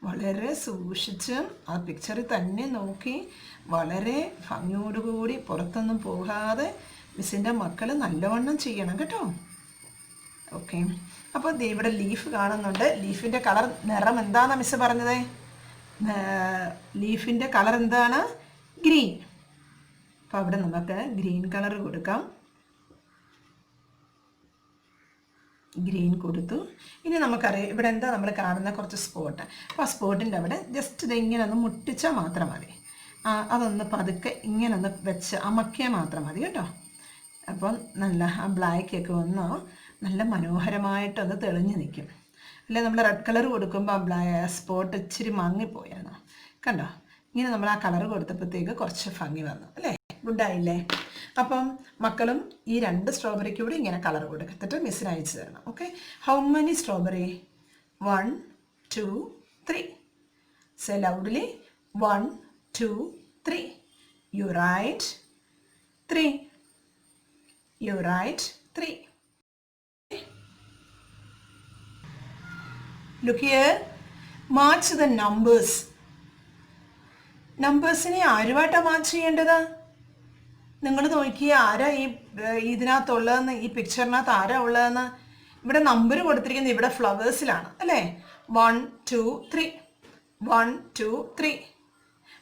S3: വളരെ സൂക്ഷിച്ച് ആ പിക്ചറിൽ തന്നെ നോക്കി വളരെ ഭംഗിയോടുകൂടി പുറത്തൊന്നും പോകാതെ മിസ്സിൻ്റെ മക്കൾ നല്ലവണ്ണം ചെയ്യണം കേട്ടോ. ഓക്കെ. അപ്പോൾ ഇവിടെ ലീഫ് കാണുന്നുണ്ട്. ലീഫിൻ്റെ കളർ നിറം എന്താണെന്ന് മിസ്സ് പറഞ്ഞത്? ലീഫിൻ്റെ കളർ എന്താണ്? ഗ്രീൻ. അപ്പോൾ അവിടെ നമുക്ക് ഗ്രീൻ കളർ കൊടുക്കാം. ഗ്രീൻ കൊടുത്തു. ഇനി നമുക്കറിയാം ഇവിടെ എന്താ നമ്മൾ കാണുന്ന കുറച്ച് സ്പോട്ട്. അപ്പോൾ ആ സ്പോട്ടിൻ്റെ അവിടെ ജസ്റ്റ് ഇത് ഇങ്ങനെ ഒന്ന് മുട്ടിച്ചാൽ മാത്രം മതി. അതൊന്ന് പതുക്കെ ഇങ്ങനെ ഒന്ന് വെച്ച് അമക്കിയാൽ മാത്രം മതി കേട്ടോ. അപ്പം നല്ല ആ ബ്ലാക്കൊക്കെ ഒന്ന് നല്ല മനോഹരമായിട്ടൊന്ന് തെളിഞ്ഞ് നിൽക്കും. അല്ലെ നമ്മൾ റെഡ് കളർ കൊടുക്കുമ്പോൾ ആ സ്പോട്ട് ഇച്ചിരി മങ്ങിപ്പോയാണ്. കണ്ടോ? ഇങ്ങനെ നമ്മൾ ആ കളർ കൊടുത്തപ്പോഴത്തേക്ക് കുറച്ച് ഭംഗി വന്നു അല്ലേ? ഗുഡായില്ലേ? അപ്പം മക്കളും ഈ 2 സ്ട്രോബെറിക്ക് കൂടി ഇങ്ങനെ കളർ കൊടുത്തിട്ട് മിസ്സിന് അയച്ചു തരണം. Okay. How many strawberry? 1 2 3. Say loudly. 1 2 3. You write 3. You write 3. Look here. Match the numbers. നമ്പേഴ്സിനെ ആരുമായിട്ടാണ് മാച്ച് ചെയ്യേണ്ടത്? നിങ്ങൾ നോക്കിയാൽ ആരാ ഇതിനകത്തുള്ളതെന്ന്, ഈ പിക്ചറിനകത്ത് ആരാ ഉള്ളതെന്ന്. ഇവിടെ നമ്പർ കൊടുത്തിരിക്കുന്നത് ഇവിടെ ഫ്ലവേഴ്സിലാണ് അല്ലേ? 1 2 3. 1 2 3.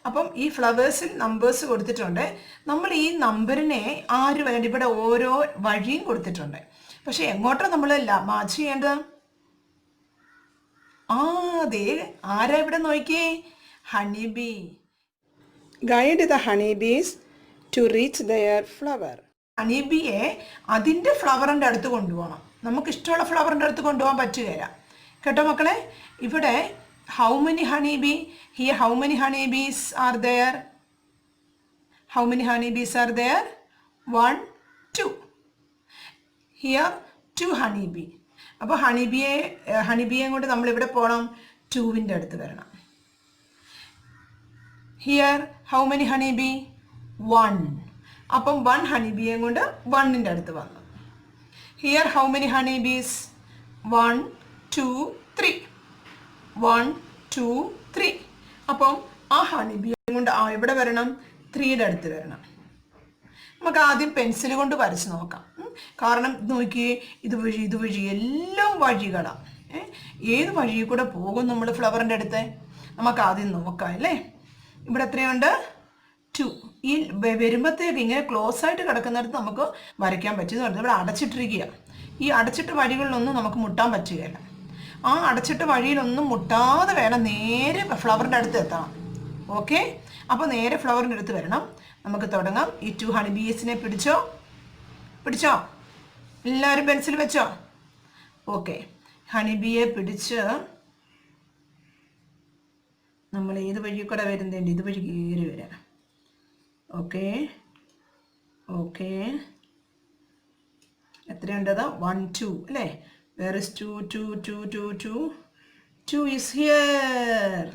S3: അപ്പം ഈ ഫ്ലവേഴ്സിൽ നമ്പേഴ്സ് കൊടുത്തിട്ടുണ്ട്. നമ്മൾ ഈ നമ്പറിനെ ആര് വേണ്ട ഇവിടെ ഓരോ വഴിയും കൊടുത്തിട്ടുണ്ട്. പക്ഷെ എങ്ങോട്ടാണ് നമ്മൾ മാച്ച് ചെയ്യേണ്ടത്? അതെ, ആരാ ഇവിടെ നോക്കിയേ? Honey bee. Guide the honey bees to reach their flower. Honey ബീയെ അതിൻ്റെ ഫ്ലവറിൻ്റെ അടുത്ത് കൊണ്ടുപോകണം. നമുക്കിഷ്ടമുള്ള ഫ്ലവറിൻ്റെ അടുത്ത് കൊണ്ടുപോകാൻ പറ്റുകയില്ല കേട്ടോ മക്കളെ. ഇവിടെ how many honey bee? Here how many honey bees are there? How many honey bees are there? 1 2. Here 2 honey bee. അപ്പോൾ ഹണി ബീയെ കൊണ്ട് നമ്മളിവിടെ പോകണം, 2വിൻ്റെ അടുത്ത് വരണം. Here how many honey bee? 1. അപ്പം 1 ഹണി ബീയെ കൊണ്ട് 1ൻ്റെ അടുത്ത് വന്നു. Here how many honey bees? 1 2 3. 1 2 3. അപ്പം ആ ഹണി ബീയെ കൊണ്ട് എവിടെ വരണം? 3യുടെ അടുത്ത് വരണം. നമുക്ക് ആദ്യം പെൻസിൽ കൊണ്ട് വരച്ച് നോക്കാം. കാരണം നോക്കിയേ, ഇതുവഴി എല്ലാം വഴികളാണ്. ഏത് വഴിയിൽ കൂടെ പോകും നമ്മൾ ഫ്ലവറിൻ്റെ അടുത്ത്? നമുക്ക് ആദ്യം നോക്കാം അല്ലേ. ഇവിടെ എത്രയുണ്ട്? 2. ഈ വരുമ്പോഴത്തേക്ക് ഇങ്ങനെ ക്ലോസ് ആയിട്ട് കിടക്കുന്നിടത്ത് നമുക്ക് വരയ്ക്കാൻ പറ്റുമെന്ന് പറഞ്ഞാൽ ഇവിടെ അടച്ചിട്ടിരിക്കുക. ഈ അടച്ചിട്ട വഴികളിലൊന്നും നമുക്ക് മുട്ടാൻ പറ്റുകയില്ല. ആ അടച്ചിട്ട വഴിയിലൊന്നും മുട്ടാതെ വേണം നേരെ ഫ്ലവറിൻ്റെ അടുത്ത് എത്തണം. ഓക്കെ. അപ്പോൾ നേരെ ഫ്ലവറിൻ്റെ അടുത്ത് വരണം. നമുക്ക് തുടങ്ങാം. ഈ 2 ഹണി ബീസിനെ പിടിച്ചോ. എല്ലാവരും പെൻസിൽ വെച്ചോ. ഓക്കെ. ഹണി ബീയെ പിടിച്ച് നമ്മൾ ഏത് വഴി കൂടെ വരുന്നുണ്ട്? ഇതുവഴി കയറി വരാം. ഓക്കെ. എത്രയുണ്ടത്? 1 2 അല്ലേ? Where is 2 2 2 2 2 2 is here.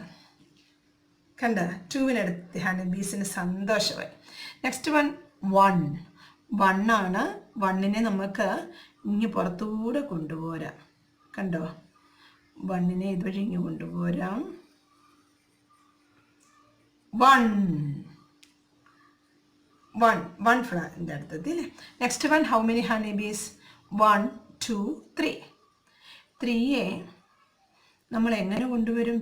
S3: കണ്ട? 2വിനടുത്ത് ഹണി ബീസിന് സന്തോഷമായി. നെക്സ്റ്റ് 1 ആണ്. 1നെ നമുക്ക് ഇങ്ങ് പുറത്തുകൂടെ കൊണ്ടുപോരാം. കണ്ടോ? 1നെ ഇതുവഴി ഇങ്ങ് കൊണ്ടുപോരാം. 1 ഫ്ലവറിൻ്റെ അടുത്തത് അല്ലേ? Next 1 how many honey bees? 1 2 3. 3യെ നമ്മൾ എങ്ങനെ കൊണ്ടുവരും?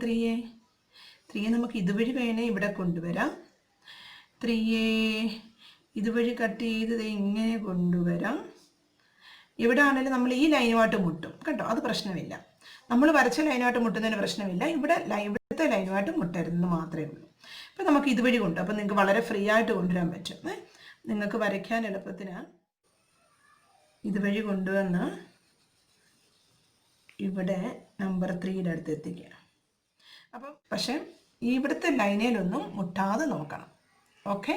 S3: 3 നമുക്ക് ഇതുവഴി വേണേൽ ഇവിടെ കൊണ്ടുവരാം. 3യെ ഇതുവഴി കട്ട് ചെയ്ത് ഇങ്ങനെ കൊണ്ടുവരാം. ഇവിടെ ആണെങ്കിലും നമ്മൾ ഈ ലൈനുമായിട്ട് മുട്ടും കേട്ടോ, അത് പ്രശ്നമില്ല. നമ്മൾ വരച്ച ലൈനുമായിട്ട് മുട്ടുന്നതിന് പ്രശ്നമില്ല. ഇവിടുത്തെ ലൈനുമായിട്ട് മുട്ടരുതെന്ന് മാത്രമേ ഉള്ളൂ. അപ്പം നമുക്ക് ഇതുവഴി കൊണ്ടു, അപ്പം നിങ്ങൾക്ക് വളരെ ഫ്രീ ആയിട്ട് കൊണ്ടുവരാൻ പറ്റും. നിങ്ങൾക്ക് വരയ്ക്കാൻ എളുപ്പത്തിനാണ് ഇതുവഴി കൊണ്ടുവന്ന് ഇവിടെ നമ്പർ 3യുടെ അടുത്ത് എത്തിക്കുക. അപ്പം പക്ഷേ ഇവിടുത്തെ ലൈനിലൊന്നും മുട്ടാതെ നോക്കണം. ഓക്കെ,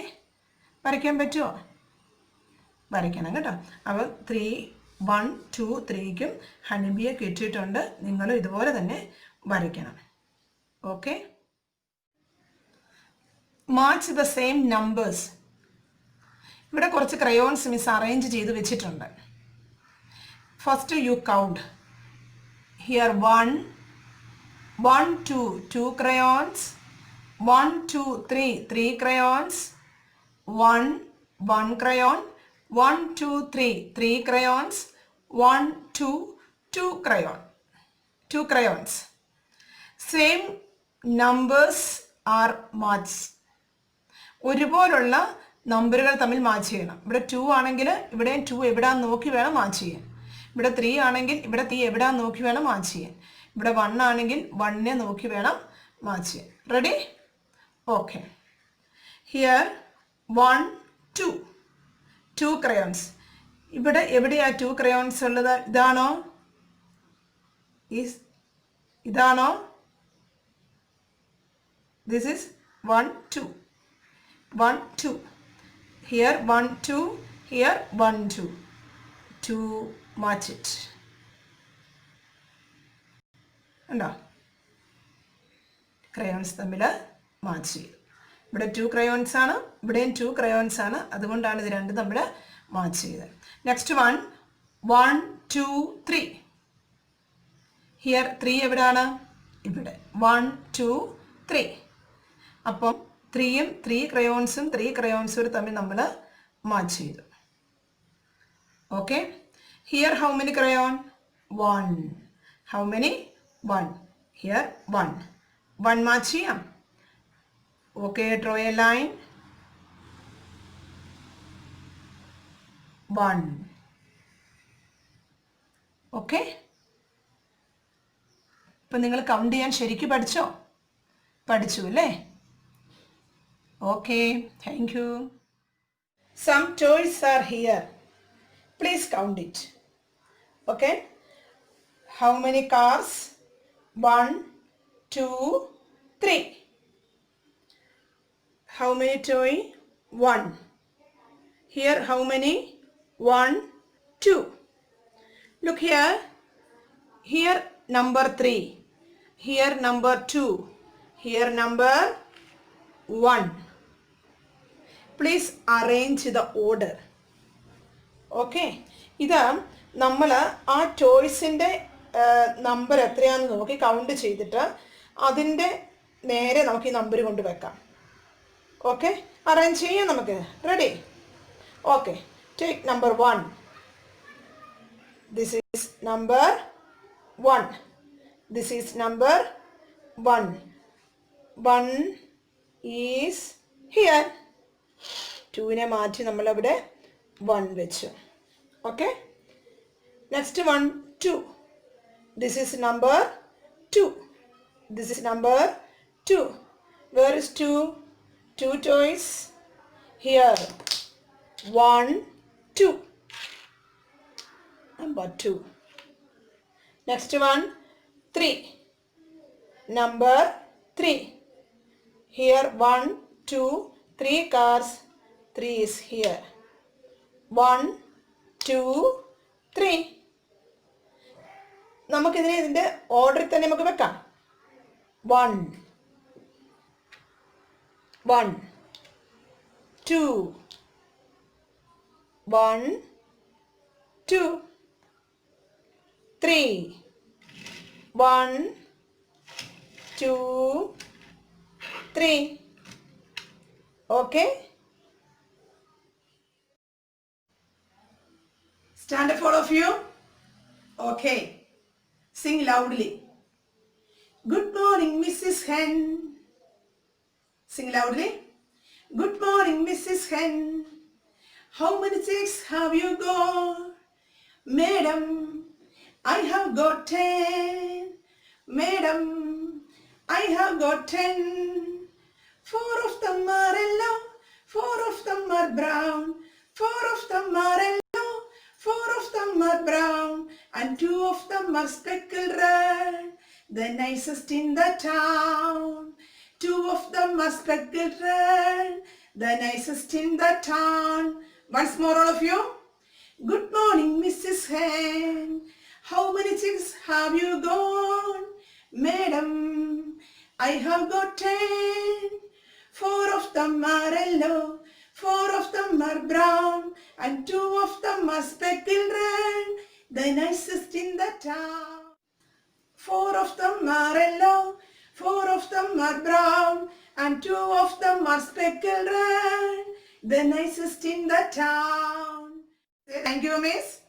S3: വരയ്ക്കാൻ പറ്റുമോ? വരയ്ക്കണം കേട്ടോ. അപ്പോൾ 3 1 2 3ക്കും ഹണിബിയെ കിട്ടിയിട്ടുണ്ട്. നിങ്ങൾ ഇതുപോലെ തന്നെ വരയ്ക്കണം. Okay, match the same numbers. ഇവിടെ കുറച്ച് ക്രയോൺസ് മിസ് അറേഞ്ച് ചെയ്ത് വെച്ചിട്ടുണ്ട്. First U count here 1 1 2 2 crayons, 1 2 3 3 crayons, 1 1 crayon, 1 2 3 3 crayons, 1 2 2 crayons. Same numbers are matched. ഒരുപോലുള്ള നമ്പറുകൾ തമ്മിൽ മാച്ച് ചെയ്യണം. ഇവിടെ 2 ആണെങ്കിൽ ഇവിടെ 2 എവിടാന്ന് നോക്കി വേണം മാച്ച് ചെയ്യാൻ. ഇവിടെ 3 ആണെങ്കിൽ ഇവിടെ 3 എവിടാന്ന് നോക്കി വേണം മാച്ച് ചെയ്യാൻ. ഇവിടെ 1 ആണെങ്കിൽ 1നെ നോക്കി വേണം മാച്ച് ചെയ്യാൻ. റെഡി? ഓക്കെ. Here 1 2 2 crayons. ഇവിടെ എവിടെയാ 2 crayons ഉള്ളത്? ഇതാണോ? ഇതാണോ? This is 1 2 1 2. Here 1 2, here 1 2. To match it. ഉണ്ടോ? ക്രയോൺസ് തമ്മിൽ മാച്ച് ചെയ്യും. ഇവിടെ 2 crayons ആണ്, ഇവിടെയും 2 crayons ആണ്. അതുകൊണ്ടാണ് ഇത് രണ്ടും തമ്മിൽ മാച്ച് ചെയ്തത്. നെക്സ്റ്റ് 1 1 2 3. ഹിയർ 3 എവിടെയാണ്? ഇവിടെ 1 2 3. അപ്പം 3യും 3 crayonsഉം 3 crayonsഉം തമ്മിൽ നമ്മൾ മാച്ച് ചെയ്തു. Okay, here how many crayon? 1. How many? 1. Here 1. 1 match ചെയ്യാം. Okay, draw a line. 1. Okay, ഇപ്പം നിങ്ങൾ കൗണ്ട് ചെയ്യാൻ ശരിക്കും പഠിച്ചോ? പഠിച്ചു അല്ലേ? Okay, thank you. Some toys are here. Please count it. Okay, how many cars? 1 2 3. How many toy? 1. Here how many? 1 2. Look here. Here number 3. Here number 2. Here number 1. Please arrange the order. Okay, ഇത് നമ്മൾ ആ ടോയ്സിൻ്റെ number എത്രയാണെന്ന് നോക്കി count ചെയ്തിട്ട് അതിൻ്റെ നേരെ നമുക്ക് ഈ നമ്പർ കൊണ്ട് വെക്കാം. ഓക്കെ, അറേഞ്ച് ചെയ്യാം നമുക്ക്. Ready? Okay, take number 1. This is number 1. This is number 1. 1 is here. 2നെ മാറ്റി നമ്മളവിടെ 1 വെച്ചു. Okay, next one 2. This is number 2. This is number 2. Where is 2? 2 toys. Here 1 2. Number 2. Next one 3. Number 3. Here 1 2 3 cars. 3 is here. 1 2 3. നമുക്കിതിനെ ഇതിൻ്റെ ഓർഡറിൽ തന്നെ നമുക്ക് വെക്കാം. 1 1 2 1 2 3 1 2 3. Okay, stand up, all of you. Okay, sing loudly. Good morning, Mrs. Hen. Sing loudly. Good morning, Mrs. Hen. How many chicks have you got? Madam, I have got 10. Madam, I have got 10. 4 of them are yellow, 4 of them are brown, 4 of them are yellow, 4 of them are brown, and 2 of them are speckled red, the nicest in the town. 2 of them are speckled red, the nicest in the town. Once more, all of you. Good morning, Mrs. Hen. How many chicks have you got? Madam, I have got 10. 4 of them are yellow, 4 of them are brown, and 2 of them are speckled red, the nicest in the town. 4 of them are yellow, 4 of them are brown, and 2 of them are speckled red, the nicest in the town. Thank you, Miss.